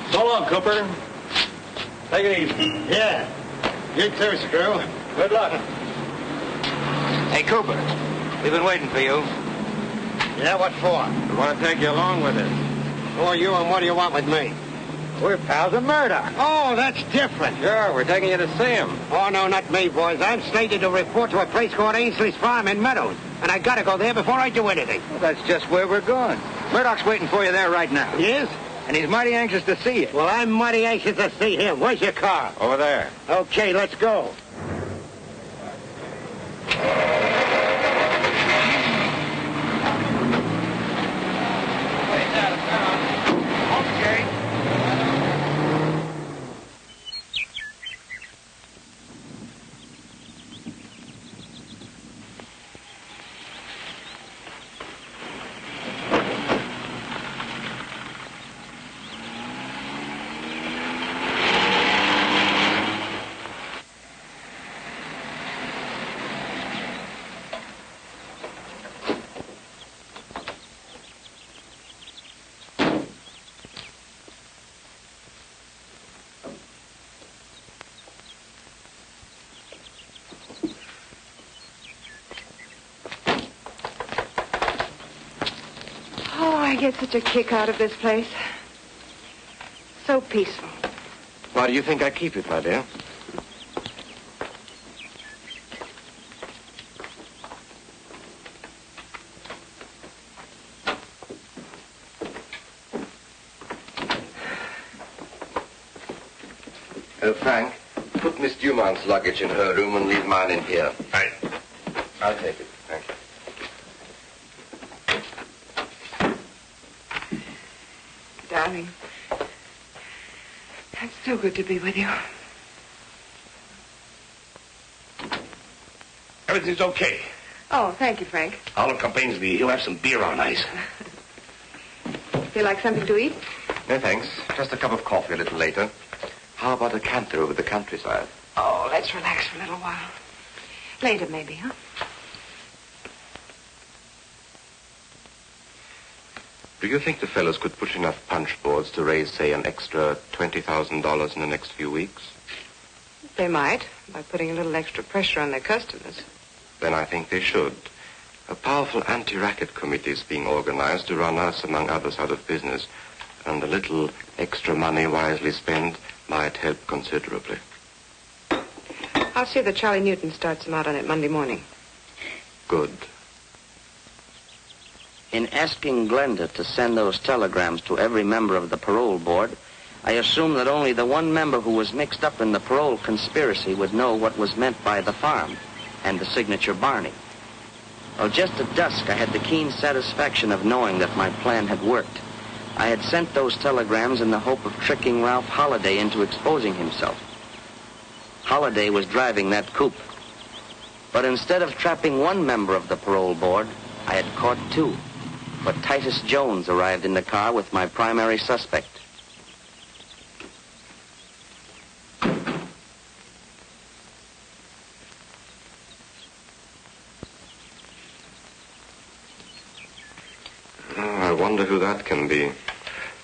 So long, Cooper. Take it easy. Yeah. Get clear, Screw. Good luck. Hey, Cooper. We've been waiting for you. Yeah, what for? We want to take you along with us. Who are you and what do you want with me? We're pals of Murdoch. Oh, that's different. Sure, we're taking you to see him. Oh, no, not me, boys. I'm slated to report to a place called Ainsley's Farm in Meadows. And I gotta go there before I do anything. Well, that's just where we're going. Murdoch's waiting for you there right now. He is? And he's mighty anxious to see you. Well, I'm mighty anxious to see him. Where's your car? Over there. Okay, let's go. Oh, I get such a kick out of this place. So peaceful. Why do you think I keep it, my dear? Oh, Frank, put Miss Dumont's luggage in her room and leave mine in here. Right. I'll take it. Thank you. Darling, it's so good to be with you. Everything's okay. Oh, thank you, Frank. Olive complains me he'll have some beer on ice. Feel like something to eat? No, thanks. Just a cup of coffee a little later. How about a canter over the countryside? Oh, let's relax for a little while. Later, maybe, huh? Do you think the fellows could push enough punch boards to raise, say, an extra $20,000 in the next few weeks? They might, by putting a little extra pressure on their customers. Then I think they should. A powerful anti-racket committee is being organized to run us, among others, out of business. And a little extra money wisely spent might help considerably. I'll see that Charlie Newton starts them out on it Monday morning. Good. In asking Glenda to send those telegrams to every member of the parole board, I assumed that only the one member who was mixed up in the parole conspiracy would know what was meant by the farm and the signature Barney. Well, just at dusk, I had the keen satisfaction of knowing that my plan had worked. I had sent those telegrams in the hope of tricking Ralph Holliday into exposing himself. Holliday was driving that coupe. But instead of trapping one member of the parole board, I had caught two. But Titus Jones arrived in the car with my primary suspect. I wonder who that can be.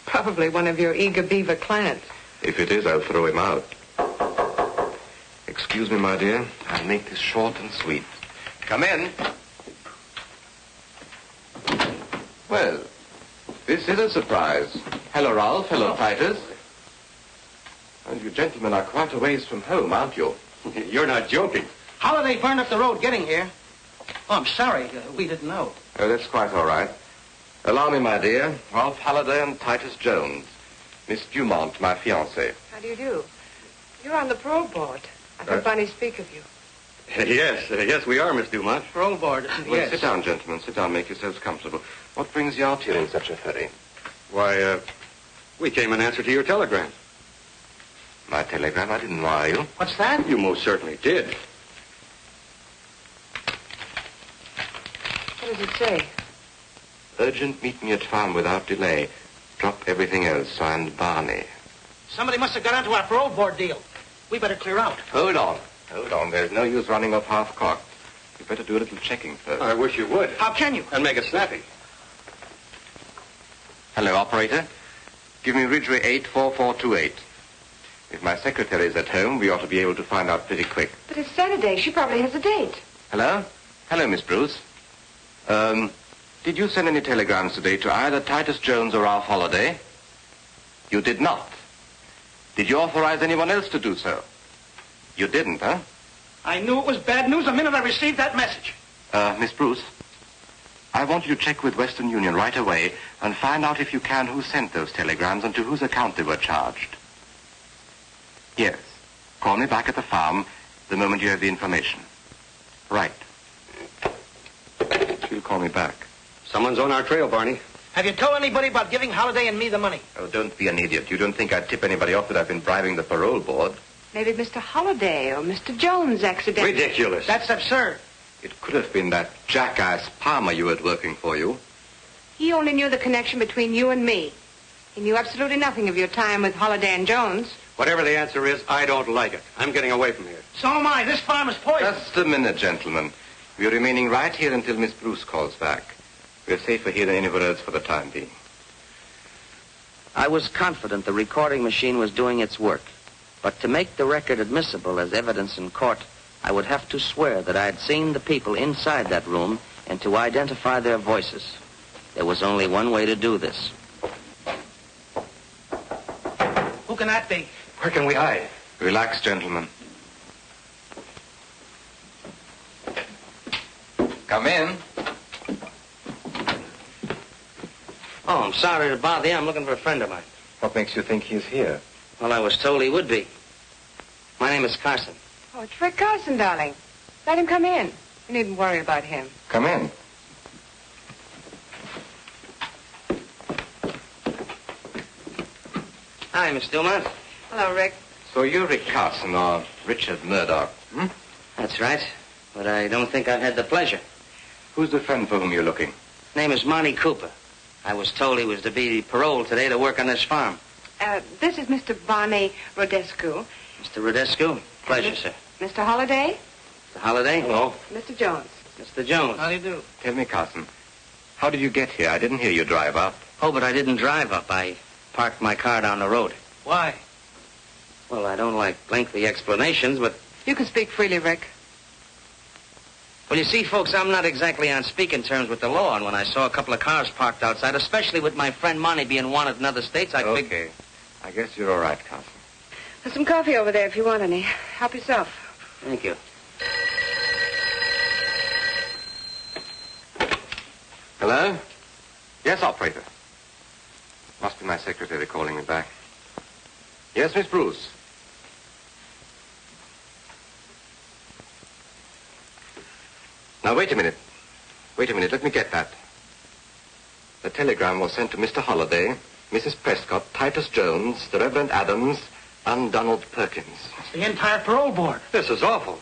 Probably one of your eager beaver clients. If it is, I'll throw him out. Excuse me, my dear. I'll make this short and sweet. Come in. Well, this is a surprise. Hello, Ralph. Hello, Titus. And you gentlemen are quite a ways from home, aren't you? You're not joking. Holiday burned up the road getting here. Oh, I'm sorry. We didn't know. Oh, that's quite all right. Allow me, my dear. Ralph Halliday and Titus Jones. Miss Dumont, my fiancée. How do you do? You're on the parole board. I heard Bunny speak of you. Yes, we are, Miss Dumont. Parole board. Well, Yes. sit down, gentlemen. Sit down. Make yourselves comfortable. What brings you out here in such a hurry? Why, we came in answer to your telegram. My telegram? I didn't wire you. What's that? You most certainly did. What does it say? Urgent, meet me at farm without delay. Drop everything else. Signed, Barney. Somebody must have got onto our parole board deal. We better clear out. Hold on. There's no use running off half-cocked. You better do a little checking first. I wish you would. How can you? And make it snappy. Hello, operator. Give me Ridgeway 84428. If my secretary is at home, we ought to be able to find out pretty quick. But it's Saturday. She probably has a date. Hello? Hello, Miss Bruce. Did you send any telegrams today to either Titus Jones or Ralph Holliday? You did not. Did you authorize anyone else to do so? You didn't, huh? I knew it was bad news the minute I received that message. Miss Bruce, I want you to check with Western Union right away and find out if you can who sent those telegrams and to whose account they were charged. Yes. Call me back at the farm the moment you have the information. Right. She'll call me back. Someone's on our trail, Barney. Have you told anybody about giving Holiday and me the money? Oh, don't be an idiot. You don't think I'd tip anybody off that I've been bribing the parole board? Maybe Mr. Holiday or Mr. Jones accidentally... Ridiculous. That's absurd. It could have been that jackass Palmer you had working for you. He only knew the connection between you and me. He knew absolutely nothing of your time with Holiday and Jones. Whatever the answer is, I don't like it. I'm getting away from here. So am I. This farm is poisoned. Just a minute, gentlemen. We're remaining right here until Miss Bruce calls back. We're safer here than anywhere else for the time being. I was confident the recording machine was doing its work. But to make the record admissible as evidence in court, I would have to swear that I had seen the people inside that room and to identify their voices. There was only one way to do this. Who can that be? Where can we hide? Relax, gentlemen. Come in. Oh, I'm sorry to bother you. I'm looking for a friend of mine. What makes you think he's here? Well, I was told he would be. My name is Carson. Oh, it's Rick Carson, darling. Let him come in. You needn't worry about him. Come in. Hi, Miss Stillman. Hello, Rick. So you're Rick Carson or Richard Murdoch, hmm? That's right. But I don't think I've had the pleasure. Who's the friend for whom you're looking? His name is Monty Cooper. I was told he was to be paroled today to work on this farm. This is Mr. Barney Rodescu. Mr. Rodescu? Pleasure, sir. Mr. Holiday? Mr. Holiday? Hello. Mr. Jones. Mr. Jones. How do you do? Tell me, Carson, how did you get here? I didn't hear you drive up. Oh, but I didn't drive up. I parked my car down the road. Why? Well, I don't like lengthy explanations, but... You can speak freely, Rick. Well, you see, folks, I'm not exactly on speaking terms with the law, and when I saw a couple of cars parked outside, especially with my friend Monty being wanted in other states, I figured... Okay. I guess you're all right, Carson. There's some coffee over there if you want any. Help yourself. Thank you. Hello? Yes, operator. Must be my secretary calling me back. Yes, Miss Bruce. Now, wait a minute. Wait a minute. Let me get that. The telegram was sent to Mr. Holiday, Mrs. Prescott, Titus Jones, the Reverend Adams, and Donald Perkins. It's the entire parole board. This is awful.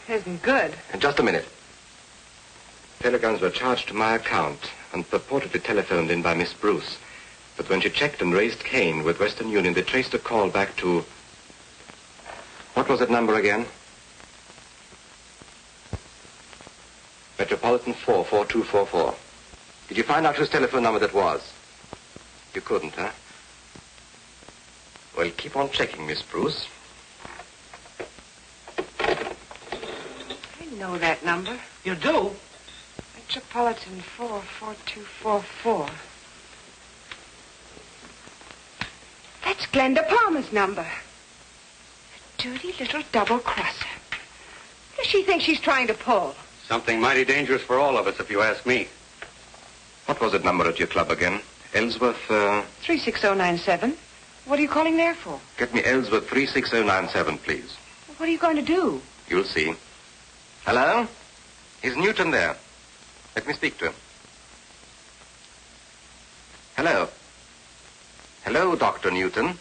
It isn't good. And just a minute. Telegrams were charged to my account and purportedly telephoned in by Miss Bruce. But when she checked and raised Cain with Western Union, they traced a call back to... What was that number again? Metropolitan 44244. Did you find out whose telephone number that was? You couldn't, huh? Well, keep on checking, Miss Bruce. I know that number. You do? Metropolitan 44244. That's Glenda Palmer's number. A dirty little double-crosser. What does she think she's trying to pull? Something mighty dangerous for all of us, if you ask me. What was that number at your club again? Ellsworth, 36097. What are you calling there for? Get me Ellsworth 36097, please. What are you going to do? You'll see. Hello? Is Newton there? Let me speak to him. Hello? Hello, Dr. Newton.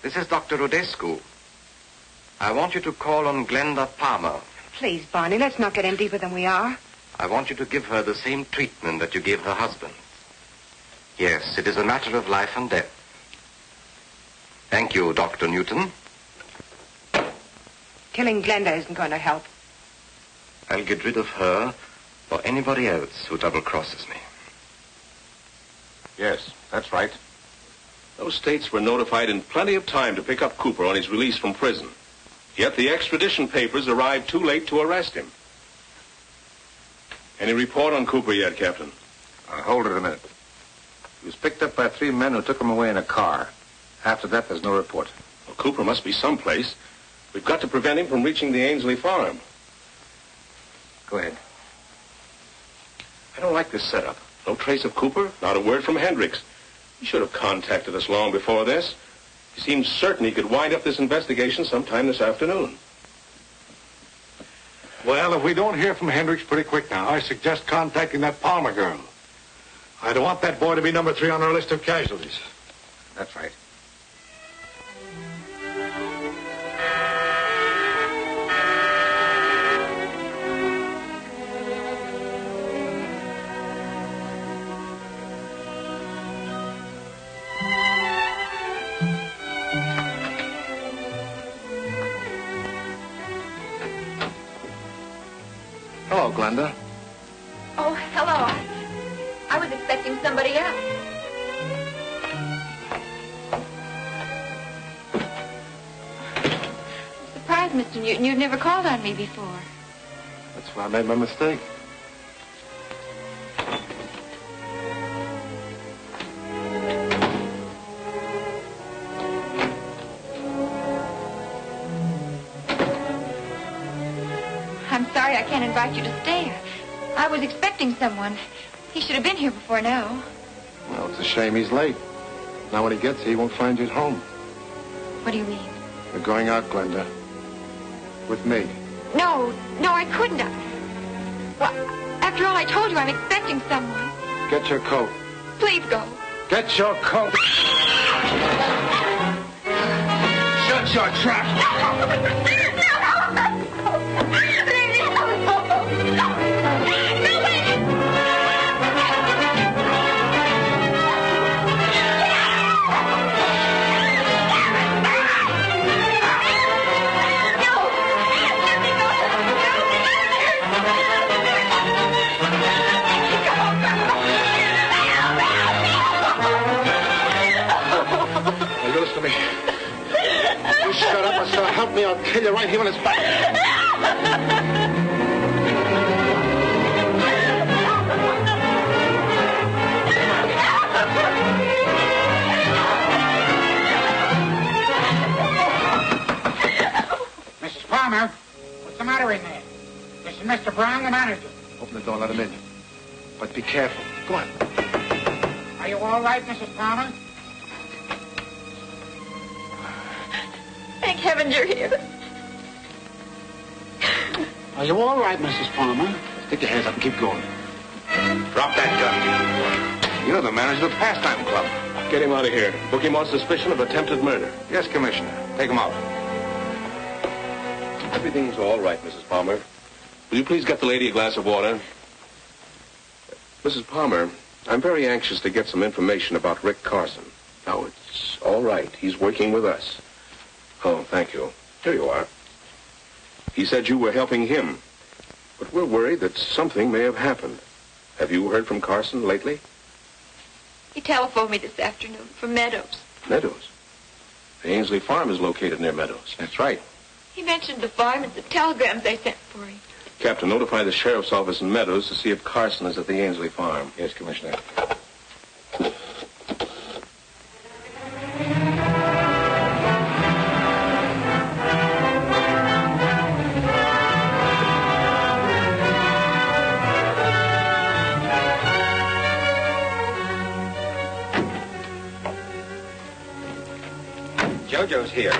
This is Dr. Rodescu. I want you to call on Glenda Palmer. Please, Barney, let's not get in deeper than we are. I want you to give her the same treatment that you gave her husband. Yes, it is a matter of life and death. Thank you, Dr. Newton. Killing Glenda isn't going to help. I'll get rid of her or anybody else who double-crosses me. Yes, that's right. Those states were notified in plenty of time to pick up Cooper on his release from prison. Yet the extradition papers arrived too late to arrest him. Any report on Cooper yet, Captain? Hold it a minute. He was picked up by 3 men who took him away in a car. After that, there's no report. Well, Cooper must be someplace. We've got to prevent him from reaching the Ainsley farm. Go ahead. I don't like this setup. No trace of Cooper, not a word from Hendricks. He should have contacted us long before this. He seems certain he could wind up this investigation sometime this afternoon. Well, if we don't hear from Hendricks pretty quick now, I suggest contacting that Palmer girl. I don't want that boy to be number 3 on our list of casualties. That's right. Hello, Glenda. Oh, hello. I was expecting somebody else. I'm surprised, Mr. Newton. You've never called on me before. That's where I made my mistake. I'm sorry I can't invite you to stay. I was expecting someone. He should have been here before now. Well, it's a shame he's late. Now when he gets here, he won't find you at home. What do you mean? We're going out, Glenda. With me. No, I couldn't. Well, after all I told you, I'm expecting someone. Get your coat. Please go. Get your coat. Shut your trap. Now, you listen to me. You shut up, or so help me, I'll kill you right here on his back. Mrs. Palmer, what's the matter in there? This is Mr. Brown, the manager. Open the door and let him in. But be careful. Go on. Are you all right, Mrs. Palmer? Thank heaven you're here. Are you all right, Mrs. Palmer? Stick your hands up and keep going. Drop that gun. You're the manager of the pastime club. Get him out of here. Book him on suspicion of attempted murder. Yes, Commissioner. Take him out. Everything's all right, Mrs. Palmer. Will you please get the lady a glass of water? Mrs. Palmer, I'm very anxious to get some information about Rick Carson. Now, it's all right. He's working with us. Oh, thank you. Here you are. He said you were helping him. But we're worried that something may have happened. Have you heard from Carson lately? He telephoned me this afternoon from Meadows. Meadows? The Ainsley farm is located near Meadows. That's right. He mentioned the farm and the telegrams they sent for him. Captain, notify the sheriff's office in Meadows to see if Carson is at the Ainsley farm. Yes, Commissioner. Jojo's here.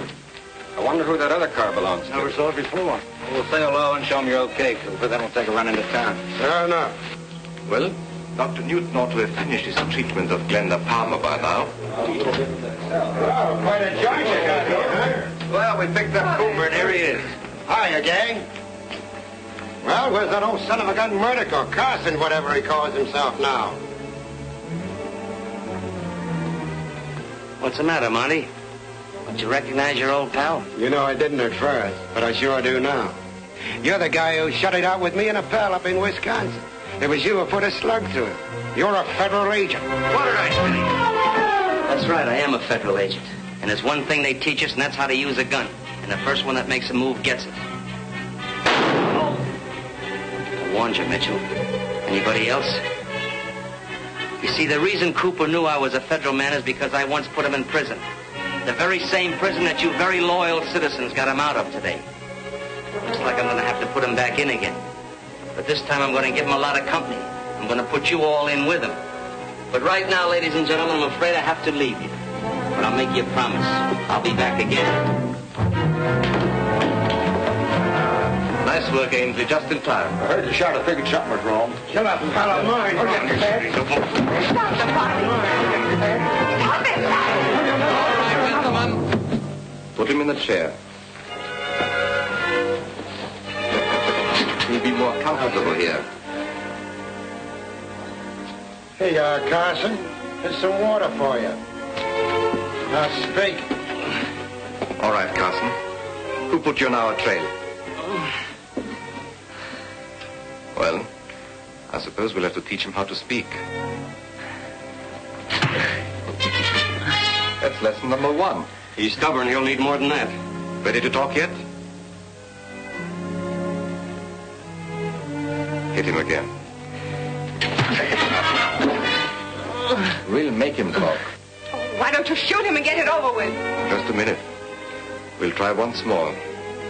I wonder who that other car belongs to. Never saw it before. We'll say hello and show him you're okay, Cooper. Then we'll take a run into town. Fair enough. Well, Dr. Newton ought to have finished his treatment of Glenda Palmer by now. Oh, quite a joint you got here. Well, we picked up Cooper, and here he is. Hiya, gang. Well, where's that old son of a gun Murdoch or Carson, whatever he calls himself now? What's the matter, Monty? Don't you recognize your old pal? You know, I didn't at first, but I sure do now. You're the guy who shut it out with me and a pal up in Wisconsin. It was you who put a slug through him. You're a federal agent. What did I say? That's right, I am a federal agent. And there's one thing they teach us, and that's how to use a gun. And the first one that makes a move gets it. Oh. I warned you, Mitchell. Anybody else? You see, the reason Cooper knew I was a federal man is because I once put him in prison. The very same prison that you very loyal citizens got him out of today. Looks like I'm going to have to put him back in again. But this time I'm going to give him a lot of company. I'm going to put you all in with him. But right now, ladies and gentlemen, I'm afraid I have to leave you. But I'll make you a promise. I'll be back again. Nice Nice work, Ainsley. Just in time. I heard the shot. I figured something was wrong. Shut up, pal. Mine. Stop the fight. Stop it. All right, gentlemen. Put him in the chair. He'll be more comfortable here. Hey, Carson, there's some water for you. Now speak. All right, Carson. Who put you on our trail? Well, I suppose we'll have to teach him how to speak. That's lesson number 1. He's stubborn. He'll need more than that. Ready to talk yet? Hit him again. We'll make him talk. Why don't you shoot him and get it over with? Just a minute. We'll try once more.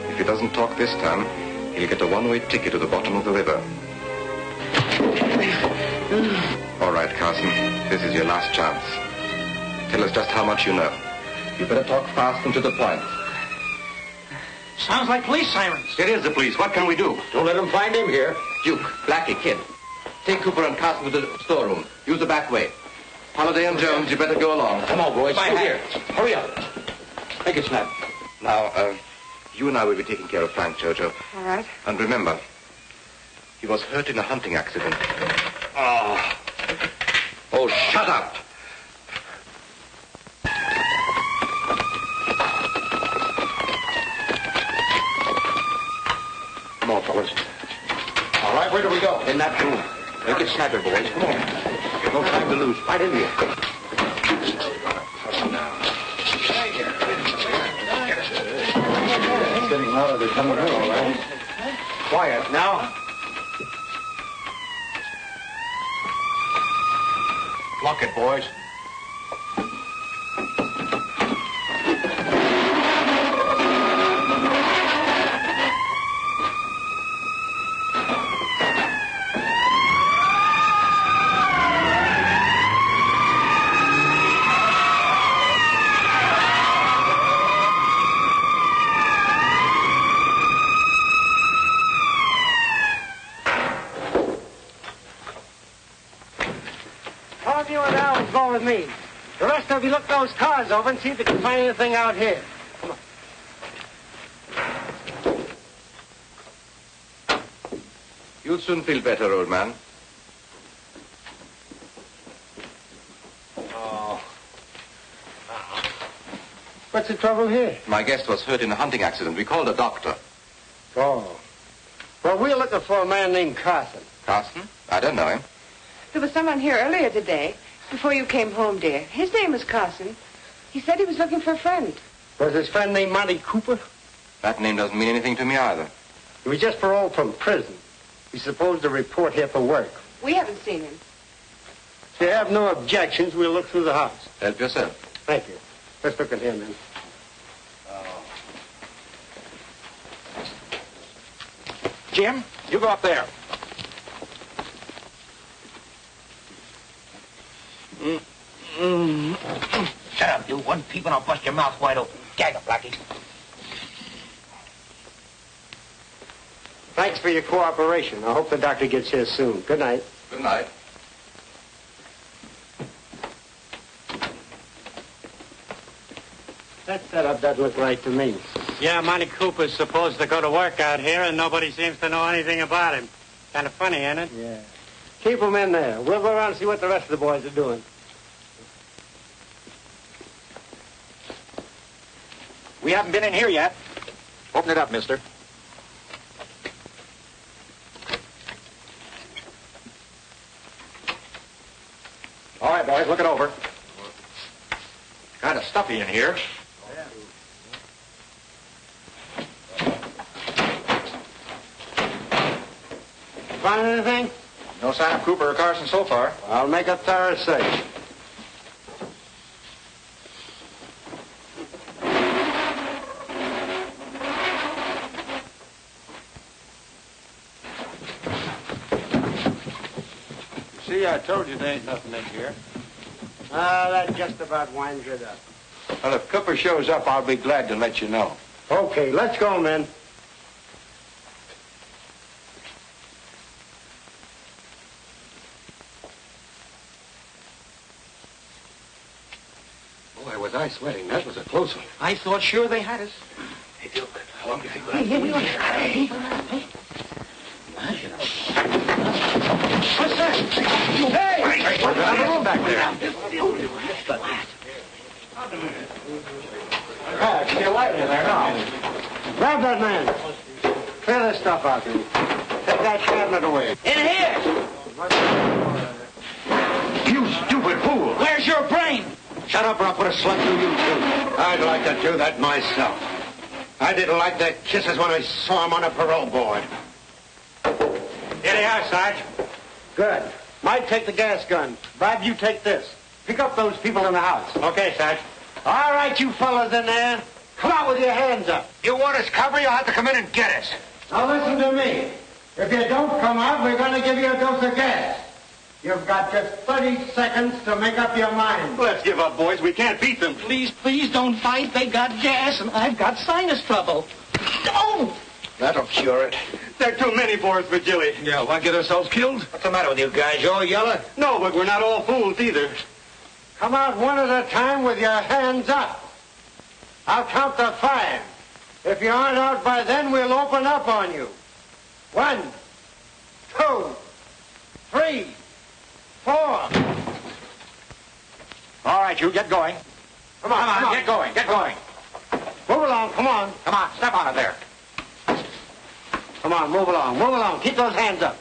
If he doesn't talk this time, he'll get a one-way ticket to the bottom of the river. All right, Carson. This is your last chance. Tell us just how much you know. You better talk fast and to the point. Sounds like police sirens. It is the police. What can we do? Don't let them find him here. Duke, Blackie, Kid. Take Cooper and Carson to the storeroom. Use the back way. Holiday and Jones, you better go along. Come on, boys. Through here. Hurry up. Make it snap. Now, you and I will be taking care of Frank, Jojo. All right. And remember, he was hurt in a hunting accident. Oh, shut up. Come on, fellas. All right, where do we go? In that room. Make it snappy, boys. Come on. No time to lose. Right in here. It's getting louder. They're coming in, all right. Quiet now. Lock it, boys. All of you and Al will go with me. The rest of you look those cars over and see if you can find anything out here. Come on. You'll soon feel better, old man. What's the trouble here? My guest was hurt in a hunting accident. We called a doctor. Oh. Well, we're looking for a man named Carson. Carson? I don't know him. There was someone here earlier today, before you came home, dear. His name was Carson. He said he was looking for a friend. Was his friend named Monty Cooper? That name doesn't mean anything to me either. He was just paroled from prison. He's supposed to report here for work. We haven't seen him. If you have no objections, we'll look through the house. Help yourself. Thank you. Let's look at him, then. Jim, you go up there. Shut up, you. One peep and I'll bust your mouth wide open. Gag him, Blackie. Thanks for your cooperation. I hope the doctor gets here soon. Good night. Good night. That setup doesn't look right to me. Yeah, Monty Cooper's supposed to go to work out here, and nobody seems to know anything about him. Kind of funny, ain't it? Yeah. Keep him in there. We'll go around and see what the rest of the boys are doing. We haven't been in here yet. Open it up, mister. All right, boys, look it over. Kind of stuffy in here. Find anything? No sign of Cooper or Carson so far. I'll make a thorough search. See, I told you there ain't nothing in here. That just about winds it up. Well, if Cooper shows up, I'll be glad to let you know. Okay, let's go, men. Boy, was I sweating. That was a close one. I thought sure they had us. Hey, Duke, how long do you think we'll What's that? Hey! What's the room back there? Get your light in there now. Grab that man. Clear this stuff out, dude. Take that cabinet away. In here! You stupid fool! Where's your brain? Shut up or I'll put a slug through you, too. I'd like to do that myself. I didn't like their kisses when I saw them on a parole board. Here they are, Sarge. Good. Mike, take the gas gun. Bob, you take this. Pick up those people in the house. Okay, Sarge. All right, you fellas in there. Come out with your hands up. You want us cover, you'll have to come in and get us. Now listen to me. If you don't come out, we're going to give you a dose of gas. You've got just 30 seconds to make up your mind. Let's give up, boys. We can't beat them. Please don't fight. They got gas, and I've got sinus trouble. Don't! That'll cure it. There are too many for us, Virgili. Yeah, why get ourselves killed? What's the matter with you guys? You all yelling? No, but we're not all fools either. Come out one at a time with your hands up. I'll count to 5. If you aren't out by then, we'll open up on you. 1, 2, 3, 4. All right, you get going. Come on. Get going. Move along, come on. Come on, step on it there. Come on, move along. Keep those hands up.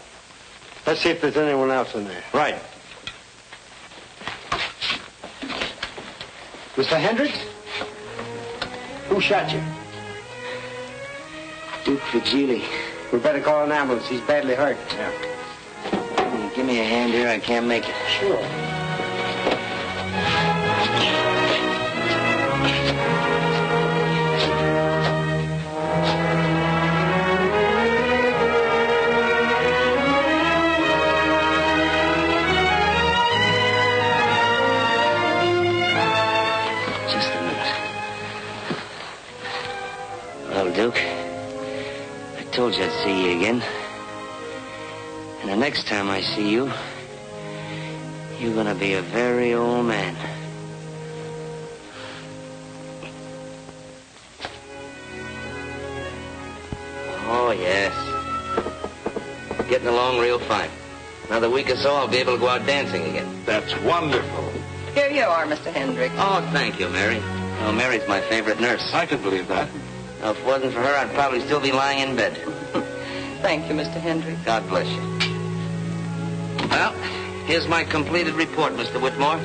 Let's see if there's anyone else in there. Right. Mr. Hendricks? Who shot you? Duke Vigili. We better call an ambulance. He's badly hurt. Yeah. Give me a hand here. I can't make it. Sure. Just a minute. Well, Duke, I told you I'd see you again. And the next time I see you, you're gonna be a very old man. Oh, yes. Getting along real fine. Another week or so, I'll be able to go out dancing again. That's wonderful. Here you are, Mr. Hendricks. Oh, thank you, Mary. Oh, Mary's my favorite nurse. I can believe that. Now, if it wasn't for her, I'd probably still be lying in bed. Thank you, Mr. Hendricks. God bless you. Well, here's my completed report, Mr. Whitmore.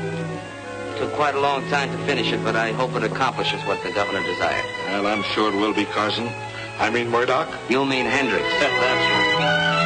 Took quite a long time to finish it, but I hope it accomplishes what the governor desired. Well, I'm sure it will be, Carson. I mean Murdoch. You mean Hendricks. That's right.